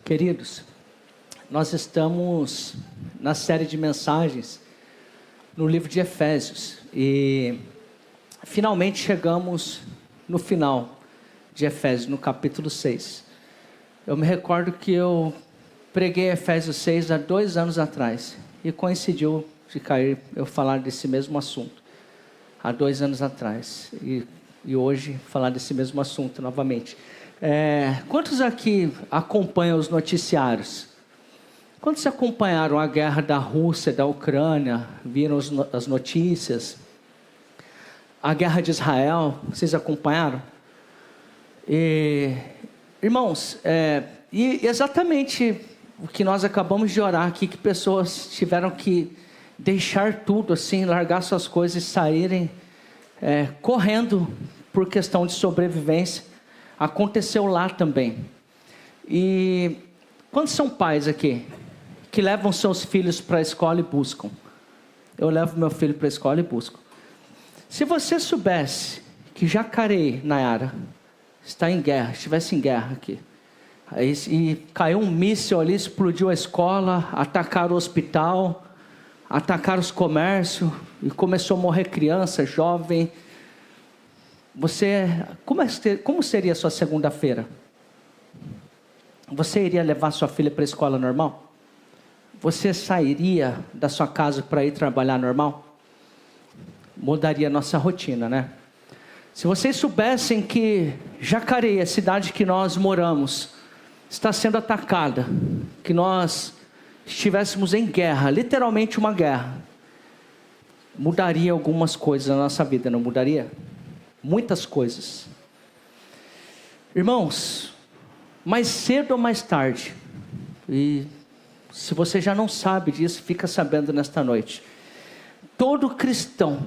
Queridos, nós estamos na série de mensagens no livro de Efésios e finalmente chegamos no final de Efésios, no capítulo 6. Eu me recordo que eu preguei Efésios 6 há 2 anos atrás e coincidiu de cair eu falar desse mesmo assunto há 2 anos atrás e hoje falar desse mesmo assunto novamente. Quantos aqui acompanham os noticiários? Quantos acompanharam a guerra da Rússia, da Ucrânia? Viram as notícias? A guerra de Israel, vocês acompanharam? Irmãos, e exatamente o que nós acabamos de orar aqui, que pessoas tiveram que deixar tudo assim, largar suas coisas e saírem correndo por questão de sobrevivência. Aconteceu lá também. E quantos são pais aqui que levam seus filhos para a escola e buscam? Eu levo meu filho para a escola e busco. Se você soubesse que Jacareí, Nayara, está em guerra, estivesse em guerra aqui, e caiu um míssil ali, explodiu a escola, atacaram o hospital, atacaram os comércios, e começou a morrer criança, jovem. Como seria a sua segunda-feira? Você iria levar sua filha para a escola normal? Você sairia da sua casa para ir trabalhar normal? Mudaria a nossa rotina, né? Se vocês soubessem que Jacareí, a cidade que nós moramos, está sendo atacada, que nós estivéssemos em guerra, literalmente uma guerra, mudaria algumas coisas na nossa vida, não mudaria? Muitas coisas. Irmãos, mais cedo ou mais tarde, e se você já não sabe disso, fica sabendo nesta noite, todo cristão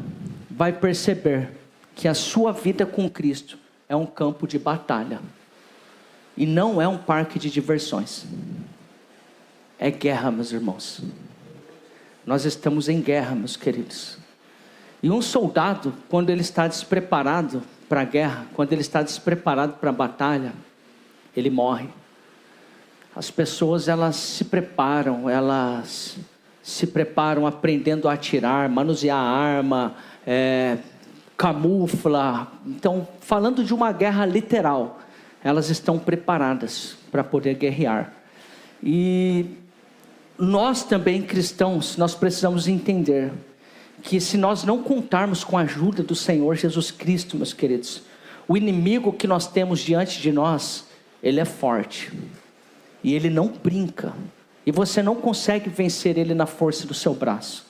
vai perceber que a sua vida com Cristo é um campo de batalha, e não é um parque de diversões. É guerra, meus irmãos. Nós estamos em guerra, meus queridos. E um soldado, quando ele está despreparado para a guerra, quando ele está despreparado para a batalha, ele morre. As pessoas, elas se preparam aprendendo a atirar, manusear a arma, camufla. Então, falando de uma guerra literal, elas estão preparadas para poder guerrear. E nós também, cristãos, nós precisamos entender que se nós não contarmos com a ajuda do Senhor Jesus Cristo, meus queridos, o inimigo que nós temos diante de nós, ele é forte, e ele não brinca, e você não consegue vencer ele na força do seu braço,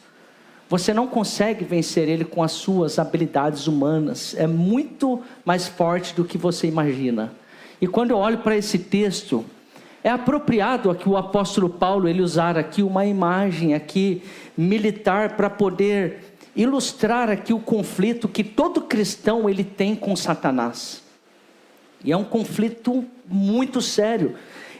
você não consegue vencer ele com as suas habilidades humanas, é muito mais forte do que você imagina. E quando eu olho para esse texto, é apropriado aqui o apóstolo Paulo, ele usar aqui uma imagem aqui militar para poder ilustrar aqui o conflito que todo cristão ele tem com Satanás. E é um conflito muito sério.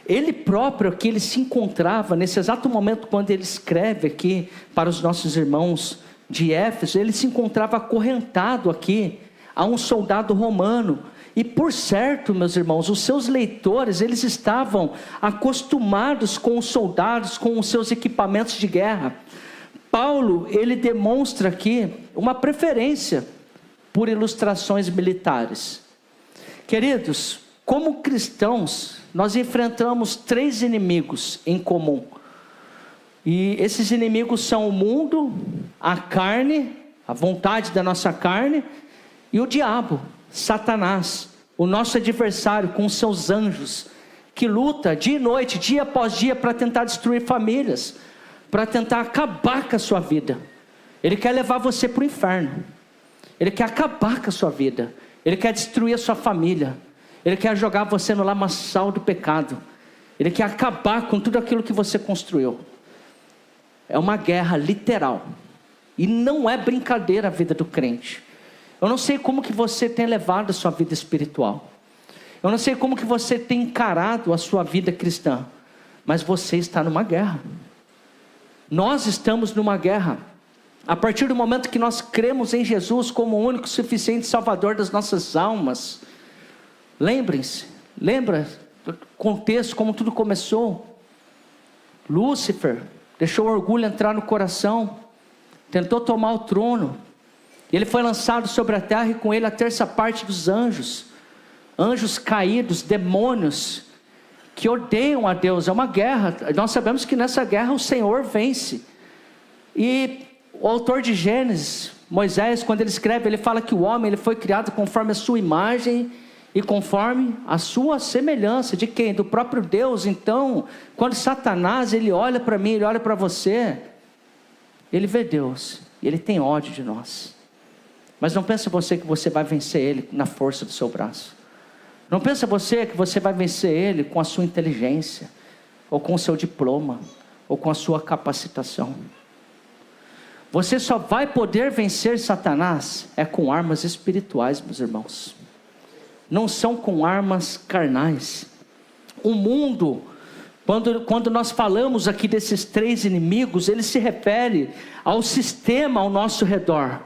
Ele próprio aqui, ele se encontrava nesse exato momento quando ele escreve aqui para os nossos irmãos de Éfeso, ele se encontrava acorrentado aqui a um soldado romano. E por certo, meus irmãos, os seus leitores, eles estavam acostumados com os soldados, com os seus equipamentos de guerra. Paulo, ele demonstra aqui uma preferência por ilustrações militares. Queridos, como cristãos, nós enfrentamos 3 inimigos em comum. E esses inimigos são o mundo, a carne, a vontade da nossa carne, e o diabo, Satanás, o nosso adversário com os seus anjos, que luta dia e noite, dia após dia, para tentar destruir famílias, para tentar acabar com a sua vida. Ele quer levar você para o inferno, ele quer acabar com a sua vida, ele quer destruir a sua família, ele quer jogar você no lamaçal do pecado, ele quer acabar com tudo aquilo que você construiu. É uma guerra literal, e não é brincadeira a vida do crente. Eu não sei como que você tem levado a sua vida espiritual. Eu não sei como que você tem encarado a sua vida cristã. Mas você está numa guerra. Nós estamos numa guerra. A partir do momento que nós cremos em Jesus como o único suficiente Salvador das nossas almas. Lembrem-se, lembra contexto, como tudo começou. Lúcifer deixou o orgulho entrar no coração, tentou tomar o trono. Ele foi lançado sobre a terra e com ele a terça parte dos anjos. Anjos caídos, demônios, que odeiam a Deus. É uma guerra. Nós sabemos que nessa guerra o Senhor vence. E o autor de Gênesis, Moisés, quando ele escreve, ele fala que o homem ele foi criado conforme a sua imagem e conforme a sua semelhança. De quem? Do próprio Deus. Então, quando Satanás ele olha para mim, ele olha para você, ele vê Deus e ele tem ódio de nós. Mas não pensa você que você vai vencer ele na força do seu braço. Não pensa você que você vai vencer ele com a sua inteligência, ou com o seu diploma, ou com a sua capacitação. Você só vai poder vencer Satanás com armas espirituais, meus irmãos. Não são com armas carnais. O mundo, quando nós falamos aqui desses três inimigos, ele se refere ao sistema ao nosso redor.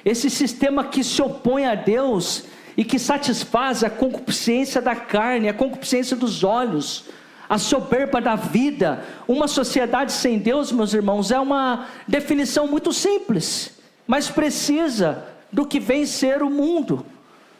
Esse sistema que se opõe a Deus e que satisfaz a concupiscência da carne, a concupiscência dos olhos, a soberba da vida. Uma sociedade sem Deus, meus irmãos, é uma definição muito simples, mas precisa do que vem ser o mundo.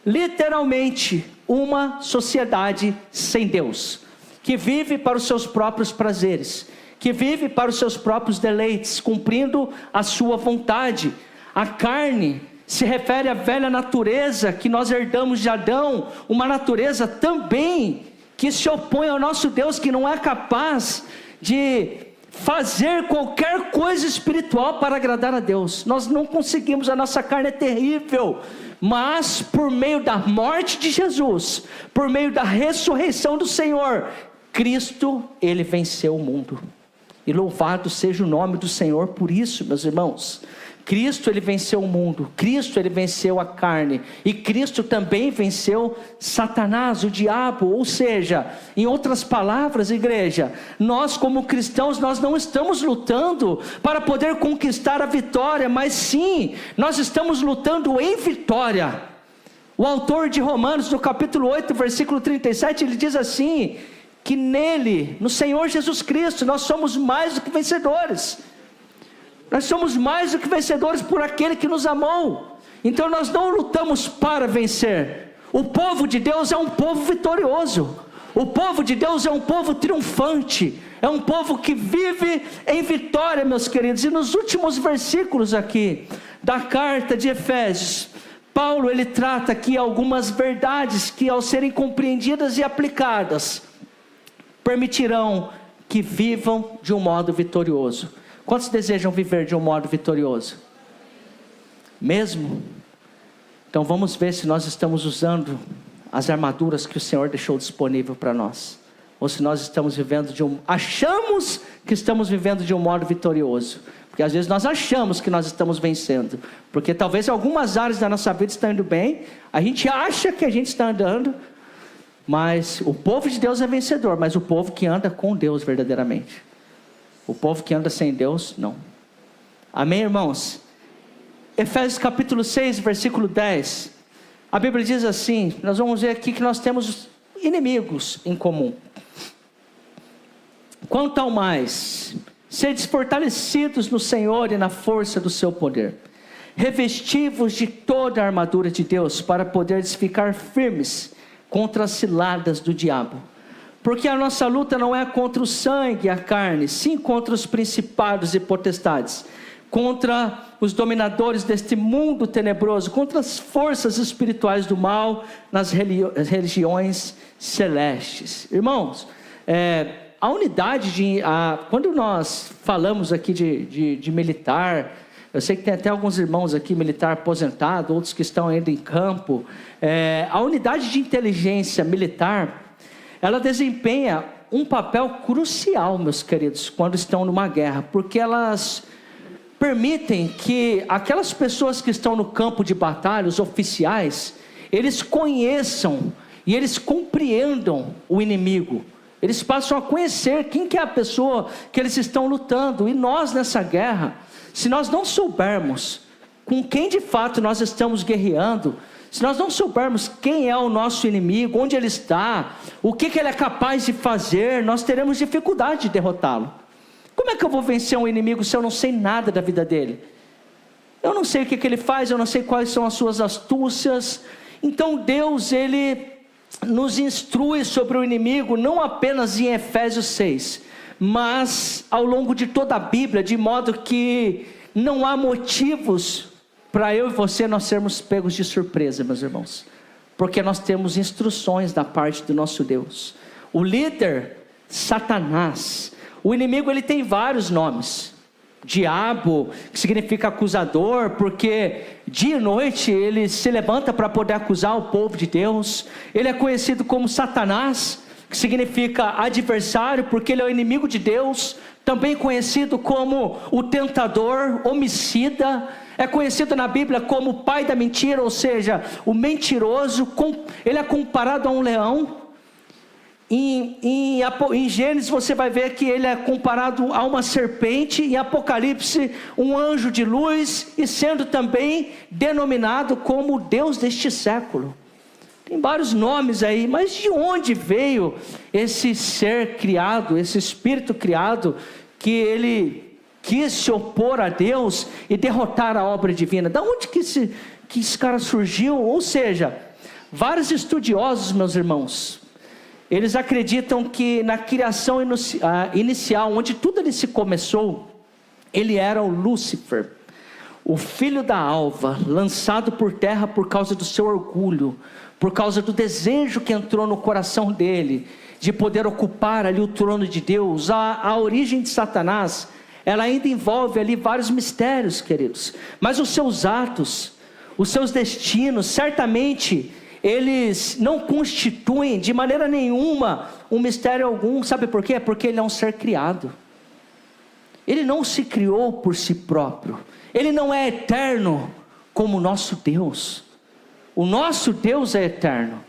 Literalmente, uma sociedade sem Deus, que vive para os seus próprios prazeres, que vive para os seus próprios deleites, cumprindo a sua vontade. A carne se refere à velha natureza que nós herdamos de Adão, uma natureza também que se opõe ao nosso Deus, que não é capaz de fazer qualquer coisa espiritual para agradar a Deus. Nós não conseguimos, a nossa carne é terrível, mas por meio da morte de Jesus, por meio da ressurreição do Senhor, Cristo, ele venceu o mundo. E louvado seja o nome do Senhor por isso, meus irmãos. Cristo ele venceu o mundo, Cristo ele venceu a carne, e Cristo também venceu Satanás, o diabo. Ou seja, em outras palavras, igreja, nós como cristãos, nós não estamos lutando para poder conquistar a vitória, mas sim, nós estamos lutando em vitória. O autor de Romanos, no capítulo 8, versículo 37, ele diz assim, que nele, no Senhor Jesus Cristo, nós somos mais do que vencedores. Nós somos mais do que vencedores por aquele que nos amou. Então nós não lutamos para vencer. O povo de Deus é um povo vitorioso. O povo de Deus é um povo triunfante. É um povo que vive em vitória, meus queridos. E nos últimos versículos aqui da carta de Efésios, Paulo ele trata aqui algumas verdades que, ao serem compreendidas e aplicadas, permitirão que vivam de um modo vitorioso. Quantos desejam viver de um modo vitorioso? Mesmo? Então vamos ver se nós estamos usando as armaduras que o Senhor deixou disponível para nós, ou se nós estamos vivendo achamos que estamos vivendo de um modo vitorioso, porque às vezes nós achamos que nós estamos vencendo, porque talvez algumas áreas da nossa vida estão indo bem, a gente acha que a gente está andando, mas o povo de Deus é vencedor, mas o povo que anda com Deus verdadeiramente. O povo que anda sem Deus, não. Amém, irmãos? Efésios capítulo 6, versículo 10. A Bíblia diz assim, nós vamos ver aqui que nós temos inimigos em comum. Quanto ao mais, sedes fortalecidos no Senhor e na força do seu poder. Revestivos de toda a armadura de Deus, para poderes ficar firmes contra as ciladas do diabo. Porque a nossa luta não é contra o sangue e a carne, sim contra os principados e potestades, contra os dominadores deste mundo tenebroso, contra as forças espirituais do mal nas regiões celestes. Irmãos, a unidade quando nós falamos aqui de militar, eu sei que tem até alguns irmãos aqui, militar aposentado, outros que estão ainda em campo, a unidade de inteligência militar, ela desempenha um papel crucial, meus queridos, quando estão numa guerra, porque elas permitem que aquelas pessoas que estão no campo de batalha, os oficiais, eles conheçam e eles compreendam o inimigo. Eles passam a conhecer quem que é a pessoa que eles estão lutando. E nós nessa guerra, se nós não soubermos com quem de fato nós estamos guerreando, se nós não soubermos quem é o nosso inimigo, onde ele está, o que ele é capaz de fazer, nós teremos dificuldade de derrotá-lo. Como é que eu vou vencer um inimigo se eu não sei nada da vida dele? Eu não sei o que ele faz, eu não sei quais são as suas astúcias. Então Deus, ele nos instrui sobre o inimigo, não apenas em Efésios 6, mas ao longo de toda a Bíblia, de modo que não há motivos para eu e você nós sermos pegos de surpresa, meus irmãos, porque nós temos instruções da parte do nosso Deus. O líder, Satanás, o inimigo, ele tem vários nomes. Diabo, que significa acusador, porque dia e noite ele se levanta para poder acusar o povo de Deus. Ele é conhecido como Satanás, que significa adversário, porque ele é o inimigo de Deus. Também conhecido como o tentador, homicida. É conhecido na Bíblia como o pai da mentira, ou seja, o mentiroso. Ele é comparado a um leão. Em Gênesis você vai ver que ele é comparado a uma serpente. Em Apocalipse, um anjo de luz, e sendo também denominado como o Deus deste século. Tem vários nomes aí, mas de onde veio esse ser criado, esse espírito criado, que ele quis se opor a Deus e derrotar a obra divina? Da onde que esse cara surgiu? Ou seja, vários estudiosos, meus irmãos, eles acreditam que na criação inicial, onde tudo ali se começou, ele era o Lúcifer, o filho da alva, lançado por terra por causa do seu orgulho, por causa do desejo que entrou no coração dele, de poder ocupar ali o trono de Deus. A origem de Satanás, ela ainda envolve ali vários mistérios, queridos, mas os seus atos, os seus destinos, certamente eles não constituem de maneira nenhuma um mistério algum. Sabe por quê? Porque ele é um ser criado. Ele não se criou por si próprio. Ele não é eterno como o nosso Deus. O nosso Deus é eterno.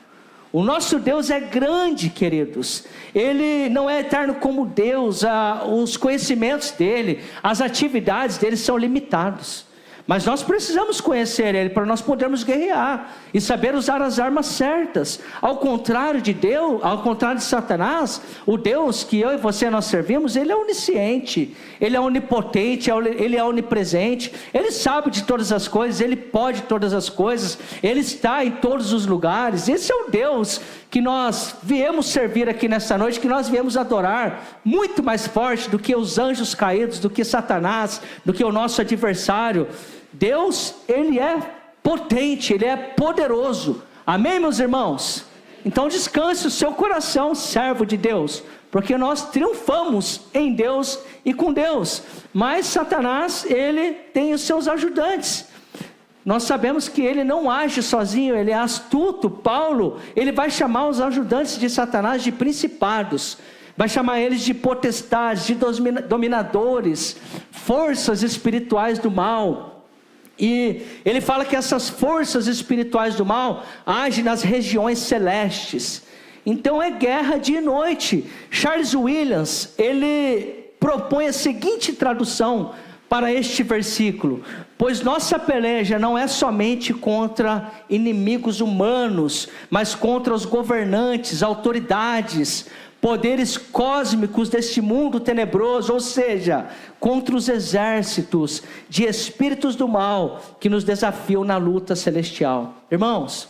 O nosso Deus é grande, queridos. Ele não é eterno como Deus. Os conhecimentos dele, as atividades dele são limitados. Mas nós precisamos conhecer ele para nós podermos guerrear e saber usar as armas certas. Ao contrário de Deus, ao contrário de Satanás, o Deus que eu e você nós servimos, ele é onisciente, ele é onipotente, ele é onipresente, ele sabe de todas as coisas, ele pode todas as coisas, ele está em todos os lugares. Esse é o Deus que nós viemos servir aqui nessa noite, que nós viemos adorar, muito mais forte do que os anjos caídos, do que Satanás, do que o nosso adversário. Deus, ele é potente, ele é poderoso. Amém, meus irmãos? Então descanse o seu coração, servo de Deus, porque nós triunfamos em Deus e com Deus. Mas Satanás, ele tem os seus ajudantes. Nós sabemos que ele não age sozinho, ele é astuto. Paulo, ele vai chamar os ajudantes de Satanás de principados, vai chamar eles de potestades, de dominadores, forças espirituais do mal. E ele fala que essas forças espirituais do mal agem nas regiões celestes. Então é guerra dia e noite. Charles Williams, ele propõe a seguinte tradução para este versículo: pois nossa peleja não é somente contra inimigos humanos, mas contra os governantes, autoridades, poderes cósmicos deste mundo tenebroso, ou seja, contra os exércitos de espíritos do mal que nos desafiam na luta celestial. Irmãos,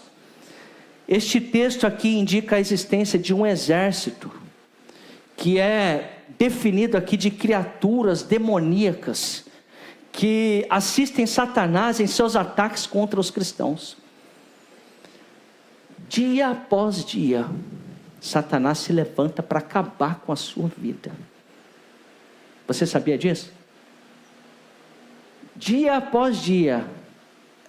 este texto aqui indica a existência de um exército que é definido aqui de criaturas demoníacas que assistem Satanás em seus ataques contra os cristãos. Dia após dia, Satanás se levanta para acabar com a sua vida. Você sabia disso? Dia após dia,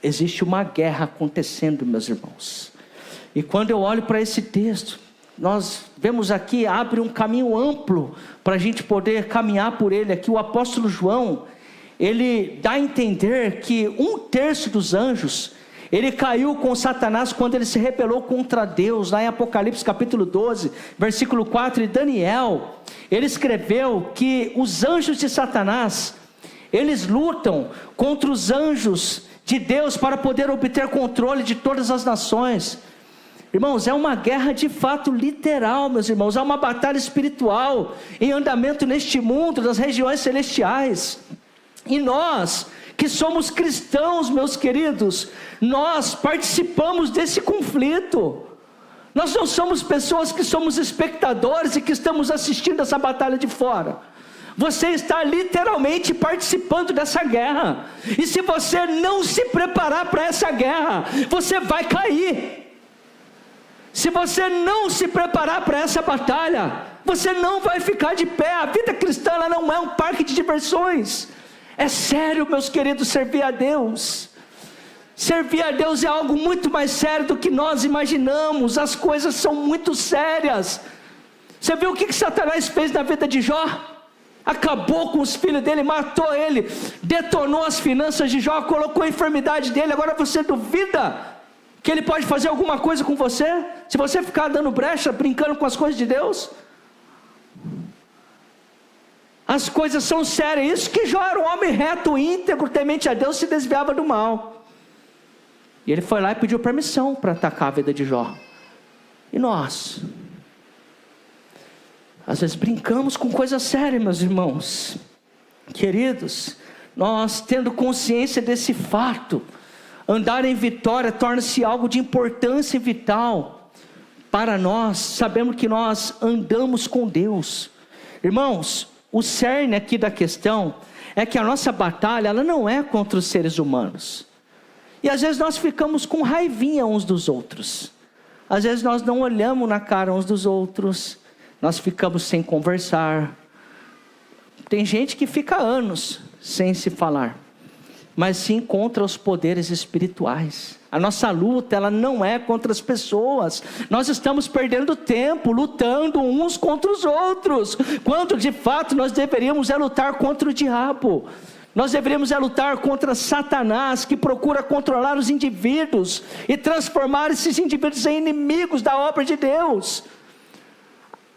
existe uma guerra acontecendo, meus irmãos. E quando eu olho para esse texto, nós vemos aqui, abre um caminho amplo para a gente poder caminhar por ele. Aqui o apóstolo João, ele dá a entender que 1/3 dos anjos, ele caiu com Satanás quando ele se rebelou contra Deus, lá em Apocalipse capítulo 12, versículo 4, e Daniel, ele escreveu que os anjos de Satanás, eles lutam contra os anjos de Deus para poder obter controle de todas as nações. Irmãos, é uma guerra de fato literal, meus irmãos. É uma batalha espiritual em andamento neste mundo, nas regiões celestiais. E nós, que somos cristãos, meus queridos, nós participamos desse conflito. Nós não somos pessoas que somos espectadores e que estamos assistindo essa batalha de fora. Você está literalmente participando dessa guerra. E se você não se preparar para essa guerra, você vai cair. Se você não se preparar para essa batalha, você não vai ficar de pé. A vida cristã, ela não é um parque de diversões. É sério, meus queridos, servir a Deus. Servir a Deus é algo muito mais sério do que nós imaginamos. As coisas são muito sérias. Você viu o que Satanás fez na vida de Jó? Acabou com os filhos dele, matou ele, detonou as finanças de Jó, colocou a enfermidade dele. Agora você duvida que ele pode fazer alguma coisa com você? Se você ficar dando brecha, brincando com as coisas de Deus? As coisas são sérias. Isso que Jó era um homem reto, íntegro, temente a Deus, se desviava do mal. E ele foi lá e pediu permissão para atacar a vida de Jó. E nós? Às vezes brincamos com coisa séria, meus irmãos. Queridos, nós tendo consciência desse fato, andar em vitória torna-se algo de importância vital para nós. Sabemos que nós andamos com Deus. Irmãos, o cerne aqui da questão é que a nossa batalha, ela não é contra os seres humanos. E às vezes nós ficamos com raivinha uns dos outros. Às vezes nós não olhamos na cara uns dos outros. Nós ficamos sem conversar. Tem gente que fica anos sem se falar, mas sim contra os poderes espirituais. A nossa luta, ela não é contra as pessoas. Nós estamos perdendo tempo lutando uns contra os outros, quando de fato nós deveríamos lutar contra o diabo. Nós deveríamos lutar contra Satanás, que procura controlar os indivíduos e transformar esses indivíduos em inimigos da obra de Deus.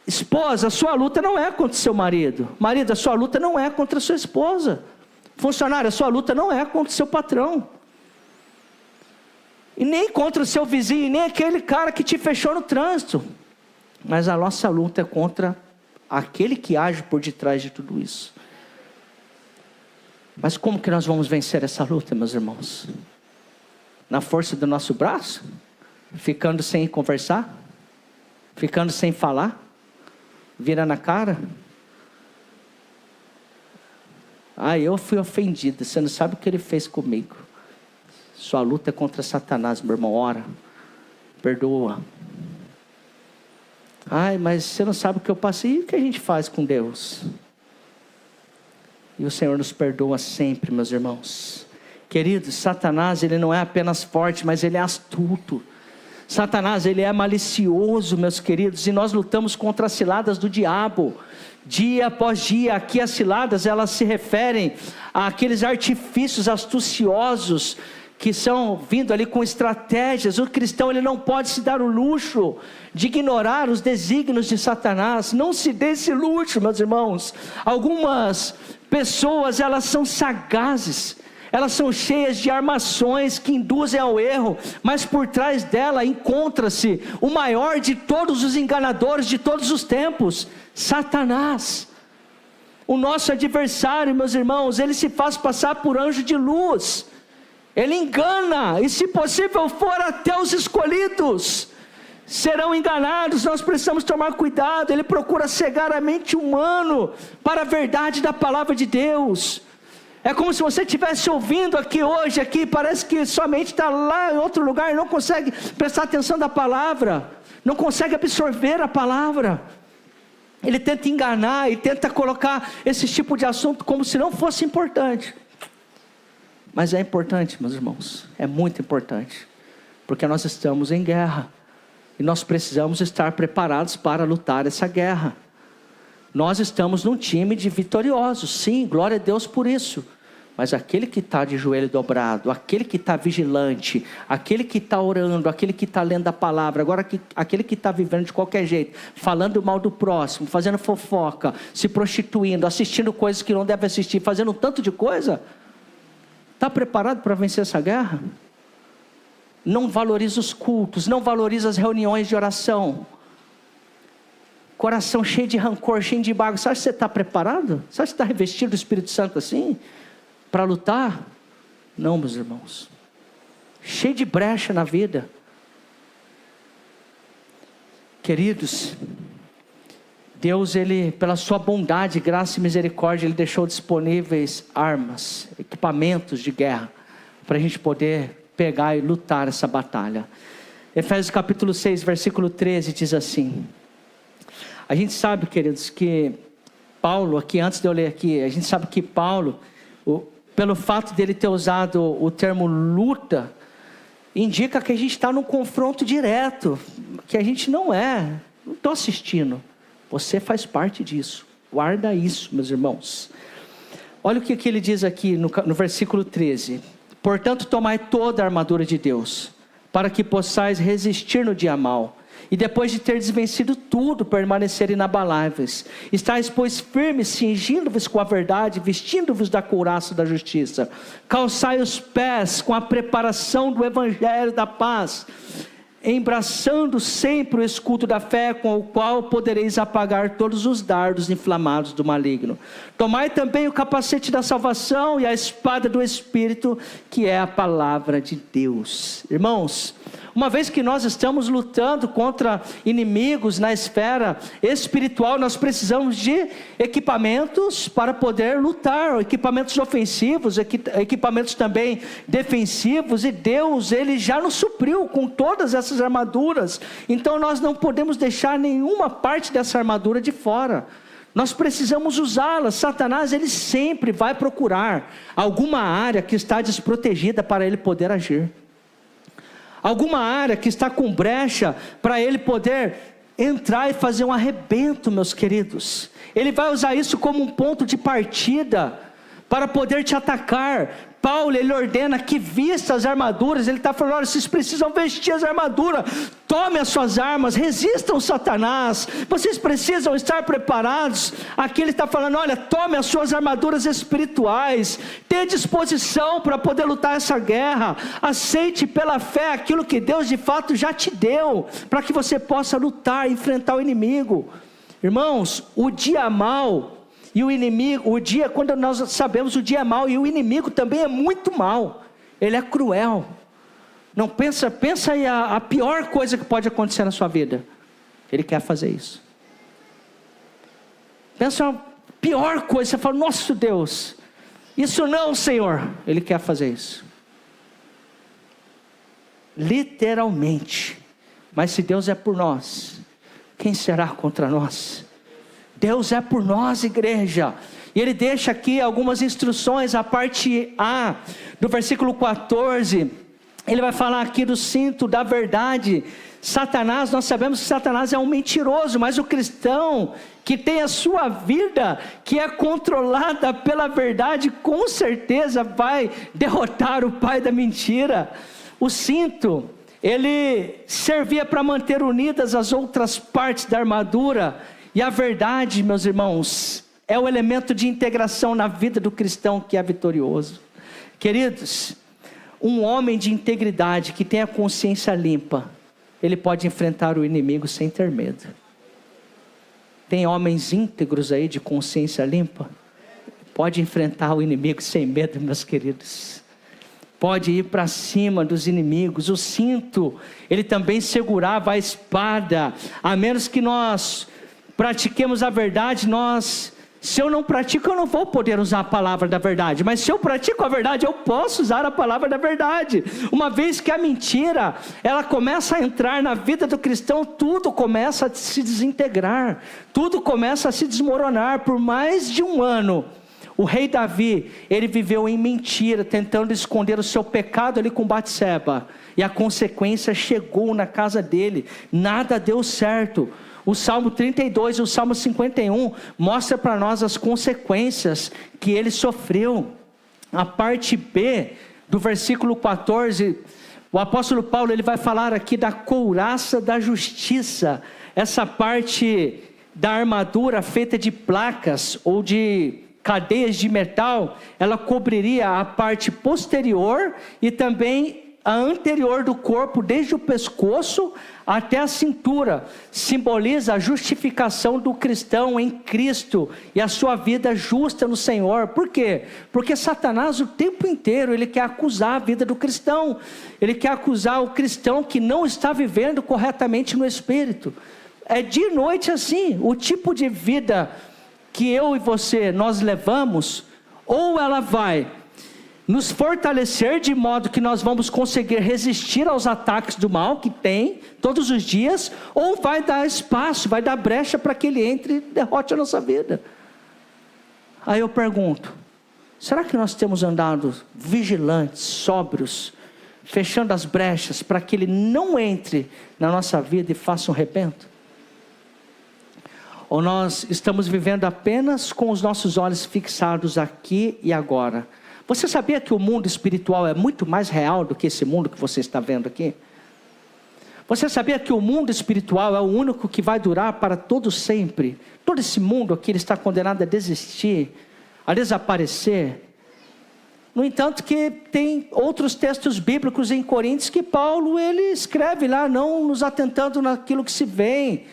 Esposa, a sua luta não é contra seu marido. Marido, a sua luta não é contra a sua esposa. Funcionário, a sua luta não é contra o seu patrão. E nem contra o seu vizinho, nem aquele cara que te fechou no trânsito. Mas a nossa luta é contra aquele que age por detrás de tudo isso. Mas como que nós vamos vencer essa luta, meus irmãos? Na força do nosso braço? Ficando sem conversar? Ficando sem falar? Virando a cara? Eu fui ofendido, você não sabe o que ele fez comigo. Sua luta é contra Satanás, meu irmão. Ora, perdoa. Mas você não sabe o que eu passei. E o que a gente faz com Deus? E o Senhor nos perdoa sempre, meus irmãos. Queridos, Satanás, ele não é apenas forte, mas ele é astuto. Satanás, ele é malicioso, meus queridos, e nós lutamos contra as ciladas do diabo, dia após dia. Aqui as ciladas, elas se referem àqueles artifícios astuciosos, que são vindo ali com estratégias. O cristão, ele não pode se dar o luxo de ignorar os desígnios de Satanás. Não se dê esse luxo, meus irmãos. Algumas pessoas, elas são sagazes, elas são cheias de armações que induzem ao erro, mas por trás dela encontra-se o maior de todos os enganadores de todos os tempos, Satanás. O nosso adversário, meus irmãos, ele se faz passar por anjo de luz. Ele engana, e se possível for até os escolhidos serão enganados. Nós precisamos tomar cuidado. Ele procura cegar a mente humana para a verdade da palavra de Deus. É como se você estivesse ouvindo aqui hoje, parece que sua mente está lá em outro lugar e não consegue prestar atenção da palavra, não consegue absorver a palavra. Ele tenta enganar e tenta colocar esse tipo de assunto como se não fosse importante. Mas é importante, meus irmãos, é muito importante, porque nós estamos em guerra, e nós precisamos estar preparados para lutar essa guerra. Nós estamos num time de vitoriosos, sim, glória a Deus por isso. Mas aquele que está de joelho dobrado, aquele que está vigilante, aquele que está orando, aquele que está lendo a palavra, agora aquele que está vivendo de qualquer jeito, falando mal do próximo, fazendo fofoca, se prostituindo, assistindo coisas que não deve assistir, fazendo um tanto de coisa, Está preparado para vencer essa guerra? Não valoriza os cultos, não valoriza as reuniões de oração. Coração cheio de rancor, cheio de mágoa. Você acha que você está preparado? Você acha que você está revestido do Espírito Santo assim? Para lutar? Não, meus irmãos. Cheio de brecha na vida. Queridos, Deus, Ele, pela sua bondade, graça e misericórdia, Ele deixou disponíveis armas, equipamentos de guerra, para a gente poder pegar e lutar essa batalha. Efésios capítulo 6, versículo 13 diz assim. A gente sabe, queridos, que Paulo, aqui antes de eu ler aqui, a gente sabe que Paulo, pelo fato dele ter usado o termo luta, indica que a gente está num confronto direto, que a gente não estou assistindo. Você faz parte disso, guarda isso, meus irmãos. Olha o que ele diz aqui no versículo 13. Portanto, tomai toda a armadura de Deus, para que possais resistir no dia mau, e depois de teres vencido tudo, permanecer inabaláveis. Estais, pois, firmes, cingindo-vos com a verdade, vestindo-vos da couraça da justiça. Calçai os pés com a preparação do evangelho da paz, embraçando sempre o escudo da fé, com o qual podereis apagar todos os dardos inflamados do maligno. Tomai também o capacete da salvação e a espada do Espírito, que é a palavra de Deus. Irmãos, uma vez que nós estamos lutando contra inimigos na esfera espiritual, nós precisamos de equipamentos para poder lutar, equipamentos ofensivos, equipamentos também defensivos, e Deus, Ele já nos supriu com todas essas armaduras, então nós não podemos deixar nenhuma parte dessa armadura de fora. Nós precisamos usá-la. Satanás, ele sempre vai procurar alguma área que está desprotegida para ele poder agir. Alguma área que está com brecha para ele poder entrar e fazer um arrebento, meus queridos. Ele vai usar isso como um ponto de partida para poder te atacar. Paulo, ele ordena que vista as armaduras. Ele está falando, olha, vocês precisam vestir as armaduras. Tome as suas armas, resistam Satanás. Vocês precisam estar preparados. Aqui ele está falando, olha, tome as suas armaduras espirituais. Tenha disposição para poder lutar essa guerra. Aceite pela fé aquilo que Deus de fato já te deu, para que você possa lutar, enfrentar o inimigo. Irmãos, o dia mau e o inimigo, quando nós sabemos o dia é mau, e o inimigo também é muito mau, ele é cruel. Não pensa aí a pior coisa que pode acontecer na sua vida, ele quer fazer isso. Pensa a pior coisa, você fala, nosso Deus, isso não, Senhor, ele quer fazer isso. Literalmente. Mas se Deus é por nós, quem será contra nós? Deus é por nós, igreja. E ele deixa aqui algumas instruções, a parte A, do versículo 14, ele vai falar aqui do cinto da verdade. Satanás, nós sabemos que Satanás é um mentiroso, mas o cristão que tem a sua vida, que é controlada pela verdade, com certeza vai derrotar o pai da mentira. O cinto, ele servia para manter unidas as outras partes da armadura. E a verdade, meus irmãos, é o elemento de integração na vida do cristão que é vitorioso. Queridos, um homem de integridade que tem a consciência limpa, ele pode enfrentar o inimigo sem ter medo. Tem homens íntegros aí de consciência limpa? Pode enfrentar o inimigo sem medo, meus queridos. Pode ir para cima dos inimigos. O cinto, ele também segurava a espada, a menos que nós pratiquemos a verdade. Se eu não pratico, eu não vou poder usar a palavra da verdade, mas se eu pratico a verdade, eu posso usar a palavra da verdade. Uma vez que a mentira, ela começa a entrar na vida do cristão, tudo começa a se desintegrar, tudo começa a se desmoronar. Por mais de um ano, o rei Davi, ele viveu em mentira, tentando esconder o seu pecado ali com Batseba, e a consequência chegou na casa dele, nada deu certo. O Salmo 32 e o Salmo 51 mostra para nós as consequências que ele sofreu. A parte B do versículo 14, o apóstolo Paulo, ele vai falar aqui da couraça da justiça. Essa parte da armadura feita de placas ou de cadeias de metal, ela cobriria a parte posterior e também a anterior do corpo, desde o pescoço até a cintura. Simboliza a justificação do cristão em Cristo e a sua vida justa no Senhor. Por quê? Porque Satanás o tempo inteiro ele quer acusar a vida do cristão. Ele quer acusar o cristão que não está vivendo corretamente no Espírito. É dia e noite assim. O tipo de vida que eu e você nós levamos, ou ela vai nos fortalecer de modo que nós vamos conseguir resistir aos ataques do mal que tem todos os dias, ou vai dar espaço, vai dar brecha para que ele entre e derrote a nossa vida. Aí eu pergunto, será que nós temos andado vigilantes, sóbrios, fechando as brechas para que ele não entre na nossa vida e faça um rebento? Ou nós estamos vivendo apenas com os nossos olhos fixados aqui e agora? Você sabia que o mundo espiritual é muito mais real do que esse mundo que você está vendo aqui? Você sabia que o mundo espiritual é o único que vai durar para todo sempre? Todo esse mundo aqui ele está condenado a desistir, a desaparecer. No entanto que tem outros textos bíblicos em Coríntios que Paulo ele escreve lá, não nos atentando naquilo que se vê,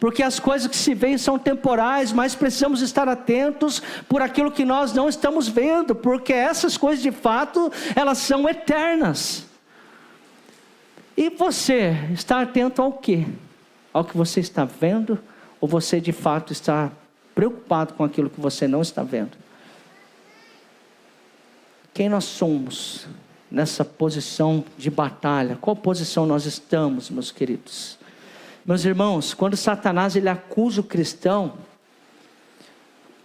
porque as coisas que se veem são temporais, mas precisamos estar atentos por aquilo que nós não estamos vendo, porque essas coisas de fato, elas são eternas. E você está atento ao quê? Ao que você está vendo, ou você de fato está preocupado com aquilo que você não está vendo? Quem nós somos nessa posição de batalha? Qual posição nós estamos, meus queridos? Meus irmãos, quando Satanás ele acusa o cristão,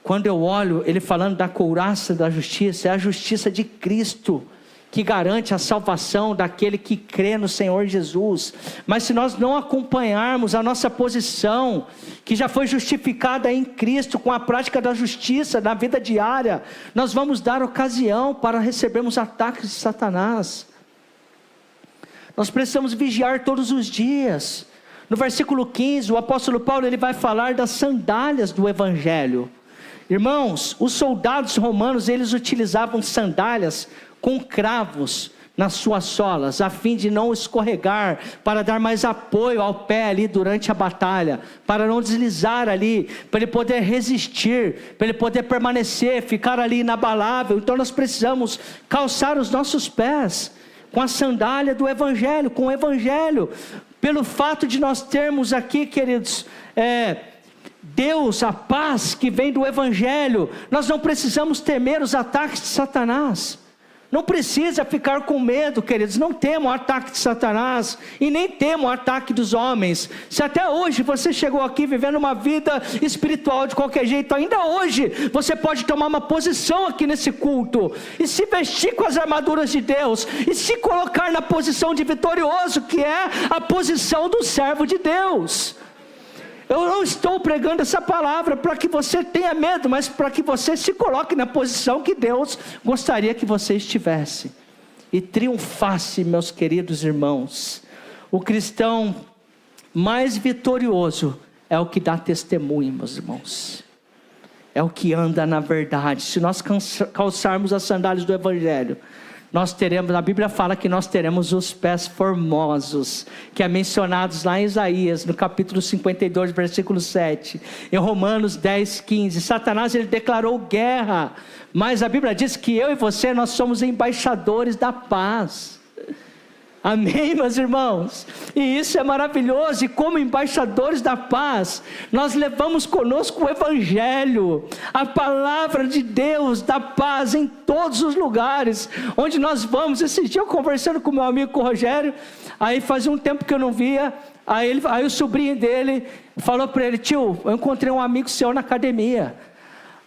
quando eu olho ele falando da couraça da justiça, é a justiça de Cristo que garante a salvação daquele que crê no Senhor Jesus. Mas se nós não acompanharmos a nossa posição, que já foi justificada em Cristo com a prática da justiça na vida diária, nós vamos dar ocasião para recebermos ataques de Satanás. Nós precisamos vigiar todos os dias. No versículo 15, o apóstolo Paulo ele vai falar das sandálias do Evangelho. Irmãos, os soldados romanos eles utilizavam sandálias com cravos nas suas solas, a fim de não escorregar, para dar mais apoio ao pé ali durante a batalha, para não deslizar ali, para ele poder resistir, para ele poder permanecer, ficar ali inabalável. Então nós precisamos calçar os nossos pés com a sandália do Evangelho, com o Evangelho. Pelo fato de nós termos aqui, queridos, Deus, a paz que vem do Evangelho, nós não precisamos temer os ataques de Satanás. Não precisa ficar com medo, queridos. Não temo o ataque de Satanás e nem temo o ataque dos homens. Se até hoje você chegou aqui vivendo uma vida espiritual de qualquer jeito, ainda hoje você pode tomar uma posição aqui nesse culto e se vestir com as armaduras de Deus e se colocar na posição de vitorioso, que é a posição do servo de Deus. Eu não estou pregando essa palavra para que você tenha medo, mas para que você se coloque na posição que Deus gostaria que você estivesse e triunfasse, meus queridos irmãos. O cristão mais vitorioso é o que dá testemunho, meus irmãos. É o que anda na verdade. Se nós calçarmos as sandálias do Evangelho, nós teremos, a Bíblia fala que nós teremos os pés formosos, que é mencionados lá em Isaías, no capítulo 52, versículo 7, em Romanos 10, 15, Satanás ele declarou guerra, mas a Bíblia diz que eu e você, nós somos embaixadores da paz. Amém, meus irmãos? E isso é maravilhoso, e como embaixadores da paz, nós levamos conosco o Evangelho, a palavra de Deus, da paz em todos os lugares, onde nós vamos. Esse dia eu conversando com meu amigo, com o Rogério, aí fazia um tempo que eu não via, aí o sobrinho dele falou para ele: tio, eu encontrei um amigo seu na academia.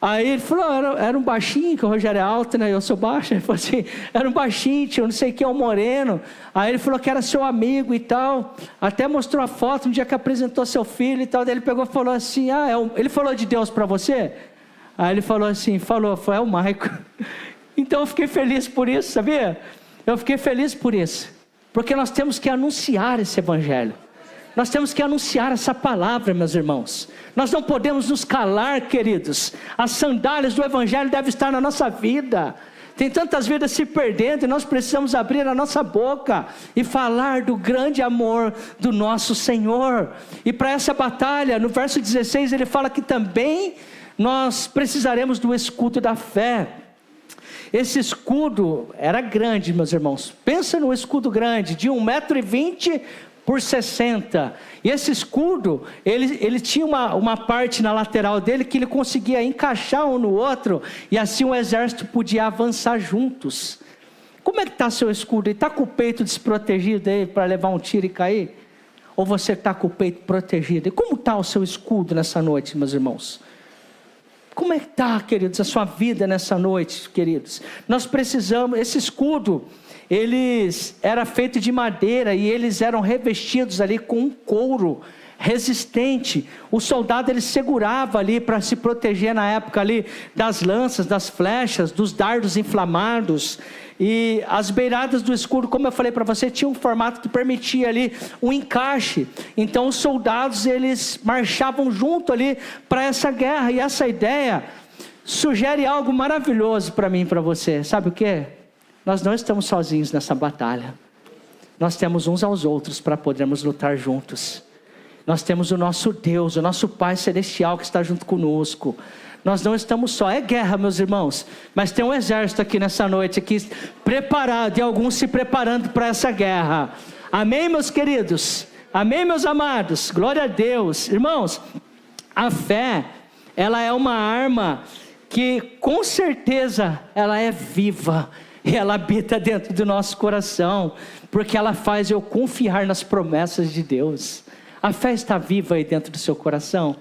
Aí ele falou, era um baixinho, que o Rogério é alto, né? Eu sou baixo. Ele falou assim, era um baixinho, tio, não sei o que, um moreno. Aí ele falou que era seu amigo e tal. Até mostrou a foto, um dia que apresentou seu filho e tal. Daí ele pegou e falou assim, ele falou de Deus para você? Aí ele falou assim, foi o Maico. Então eu fiquei feliz por isso, sabia? Eu fiquei feliz por isso. Porque nós temos que anunciar esse Evangelho. Nós temos que anunciar essa palavra, meus irmãos. Nós não podemos nos calar, queridos. As sandálias do Evangelho devem estar na nossa vida. Tem tantas vidas se perdendo e nós precisamos abrir a nossa boca e falar do grande amor do nosso Senhor. E para essa batalha, no verso 16, ele fala que também nós precisaremos do escudo da fé. Esse escudo era grande, meus irmãos. Pensa no escudo grande, de 1,20 m por 60. E esse escudo, ele tinha uma parte na lateral dele que ele conseguia encaixar um no outro, e assim o exército podia avançar juntos. Como é que está seu escudo? Ele está com o peito desprotegido aí para levar um tiro e cair? Ou você está com o peito protegido? E como está o seu escudo nessa noite, meus irmãos? Como é que está, queridos, a sua vida nessa noite, queridos? Nós precisamos, esse escudo, eles era feito de madeira e eles eram revestidos ali com um couro resistente. O soldado ele segurava ali para se proteger na época ali das lanças, das flechas, dos dardos inflamados. E as beiradas do escudo, como eu falei para você, tinha um formato que permitia ali um encaixe. Então os soldados eles marchavam junto ali para essa guerra. E essa ideia sugere algo maravilhoso para mim e para você. Sabe o que? Nós não estamos sozinhos nessa batalha. Nós temos uns aos outros para podermos lutar juntos. Nós temos o nosso Deus, o nosso Pai Celestial que está junto conosco. Nós não estamos só, é guerra, meus irmãos, mas tem um exército aqui nessa noite, aqui preparado, e alguns se preparando para essa guerra. Amém, meus queridos? Amém, meus amados? Glória a Deus. Irmãos, a fé, ela é uma arma que com certeza ela é viva. E ela habita dentro do nosso coração, porque ela faz eu confiar nas promessas de Deus. A fé está viva aí dentro do seu coração?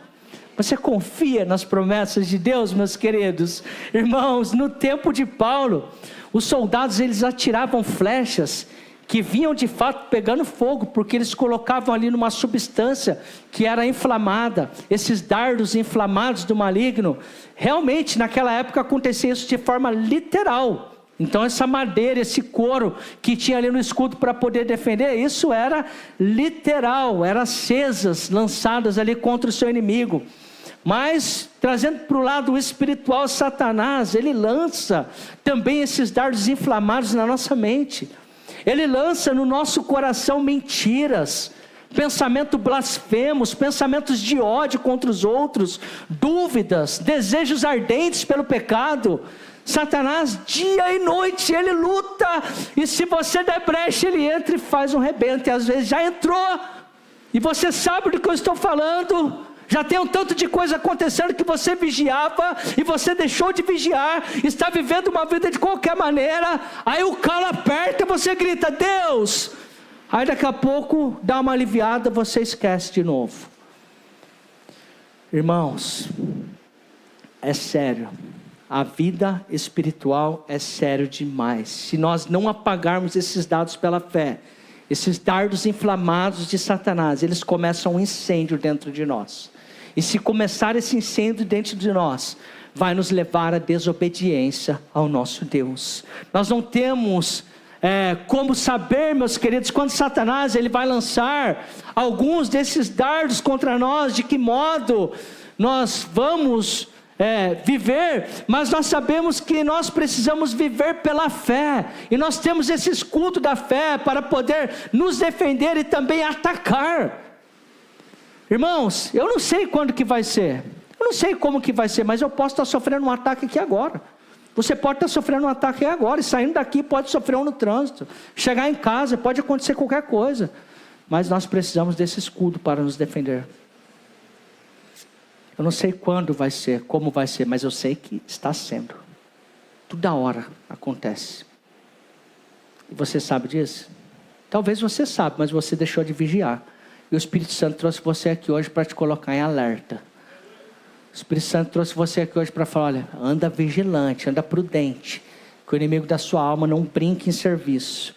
Você confia nas promessas de Deus, meus queridos? Irmãos, no tempo de Paulo, os soldados eles atiravam flechas que vinham de fato pegando fogo, porque eles colocavam ali numa substância que era inflamada. Esses dardos inflamados do maligno, realmente naquela época acontecia isso de forma literal. Então essa madeira, esse couro que tinha ali no escudo para poder defender, isso era literal, eram acesas lançadas ali contra o seu inimigo. Mas trazendo para o lado espiritual, Satanás, ele lança também esses dardos inflamados na nossa mente. Ele lança no nosso coração mentiras, pensamento blasfemos, pensamentos de ódio contra os outros, dúvidas, desejos ardentes pelo pecado. Satanás, dia e noite, ele luta, e se você der brecha, ele entra e faz um rebento, e às vezes já entrou, e você sabe do que eu estou falando. Já tem um tanto de coisa acontecendo que você vigiava, e você deixou de vigiar, está vivendo uma vida de qualquer maneira, aí o calo aperta e você grita, Deus, aí daqui a pouco dá uma aliviada, você esquece de novo. Irmãos, é sério. A vida espiritual é sério demais. Se nós não apagarmos esses dados pela fé, esses dardos inflamados de Satanás, eles começam um incêndio dentro de nós. E se começar esse incêndio dentro de nós, vai nos levar à desobediência ao nosso Deus. Nós não temos como saber, meus queridos, quando Satanás ele vai lançar alguns desses dardos contra nós, de que modo nós vamos viver, mas nós sabemos que nós precisamos viver pela fé, e nós temos esse escudo da fé para poder nos defender e também atacar. Irmãos, eu não sei quando que vai ser, eu não sei como que vai ser, mas eu posso estar sofrendo um ataque aqui agora. Você pode estar sofrendo um ataque agora, e saindo daqui pode sofrer um no trânsito, chegar em casa, pode acontecer qualquer coisa, mas nós precisamos desse escudo para nos defender. Eu não sei quando vai ser, como vai ser, mas eu sei que está sendo. Toda hora acontece. E você sabe disso? Talvez você saiba, mas você deixou de vigiar. E o Espírito Santo trouxe você aqui hoje para te colocar em alerta. O Espírito Santo trouxe você aqui hoje para falar, olha, anda vigilante, anda prudente, que o inimigo da sua alma não brinque em serviço.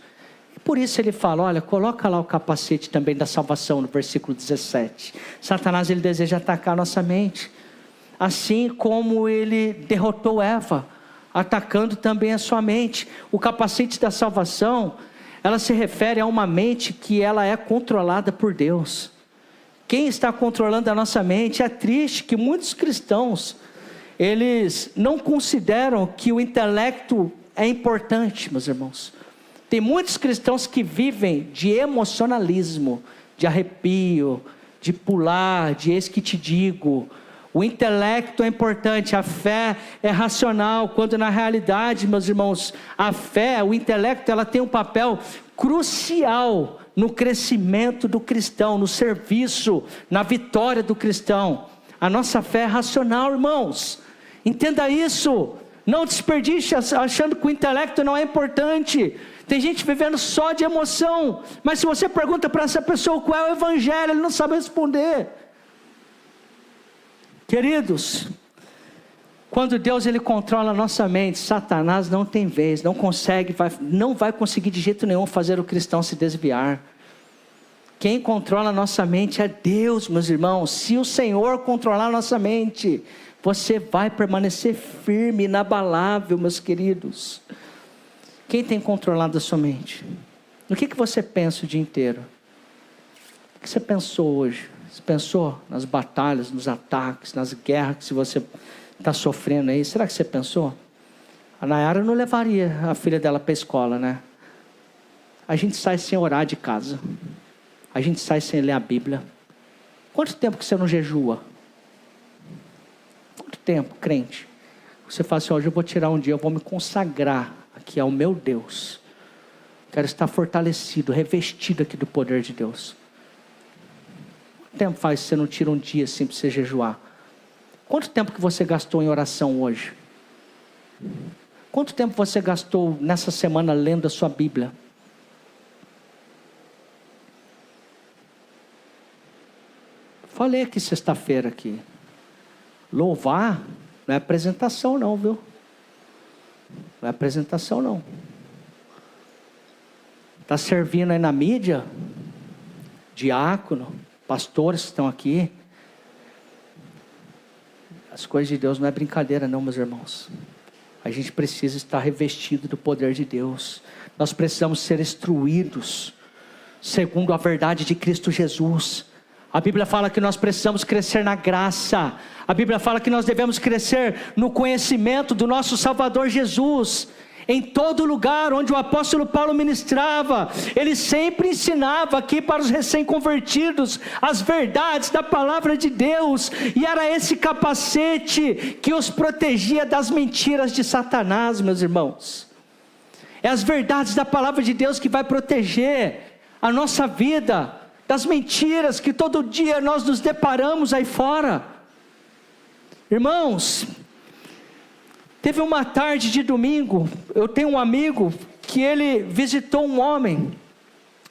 E por isso ele fala, olha, coloca lá o capacete também da salvação, no versículo 17. Satanás, ele deseja atacar a nossa mente, assim como ele derrotou Eva, atacando também a sua mente. O capacete da salvação, ela se refere a uma mente que ela é controlada por Deus. quem está controlando a nossa mente. É triste que muitos cristãos, eles não consideram que o intelecto é importante, meus irmãos. Tem muitos cristãos que vivem de emocionalismo, de arrepio, de pular, de eis que te digo. O intelecto é importante, a fé é racional, quando na realidade, meus irmãos, a fé, o intelecto, ela tem um papel crucial no crescimento do cristão, no serviço, na vitória do cristão. A nossa fé é racional, irmãos. Entenda isso. Não desperdice achando que o intelecto não é importante. Tem gente vivendo só de emoção, mas se você pergunta para essa pessoa qual é o evangelho, ele não sabe responder. Queridos, quando Deus ele controla a nossa mente, Satanás não tem vez, não vai conseguir de jeito nenhum fazer o cristão se desviar. Quem controla a nossa mente é Deus, meus irmãos. Se o Senhor controlar a nossa mente, você vai permanecer firme, inabalável, meus queridos. Quem tem controlado a sua mente? No que você pensa o dia inteiro? O que você pensou hoje? Você pensou nas batalhas, nos ataques, nas guerras que você está sofrendo aí? Será que você pensou? A Nayara não levaria a filha dela para a escola, né? A gente sai sem orar de casa. A gente sai sem ler a Bíblia. Quanto tempo que você não jejua? Quanto tempo, crente? Você fala assim, hoje eu vou tirar um dia, eu vou me consagrar aqui ao meu Deus. Quero estar fortalecido, revestido aqui do poder de Deus. Quanto tempo faz que você não tira um dia assim para você jejuar? Quanto tempo que você gastou em oração hoje? Quanto tempo você gastou nessa semana lendo a sua Bíblia? Falei aqui sexta-feira aqui. Louvar não é apresentação não, viu? Não é apresentação não. Está servindo aí na mídia? Diácono, pastores que estão aqui. As coisas de Deus não é brincadeira não, meus irmãos. A gente precisa estar revestido do poder de Deus. Nós precisamos ser instruídos segundo a verdade de Cristo Jesus. A Bíblia fala que nós precisamos crescer na graça. A Bíblia fala que nós devemos crescer no conhecimento do nosso Salvador Jesus. Em todo lugar onde o apóstolo Paulo ministrava, ele sempre ensinava aqui para os recém-convertidos as verdades da palavra de Deus. E era esse capacete que os protegia das mentiras de Satanás, meus irmãos. É as verdades da palavra de Deus que vai proteger a nossa vida das mentiras que todo dia nós nos deparamos aí fora. Irmãos, teve uma tarde de domingo, eu tenho um amigo que ele visitou um homem,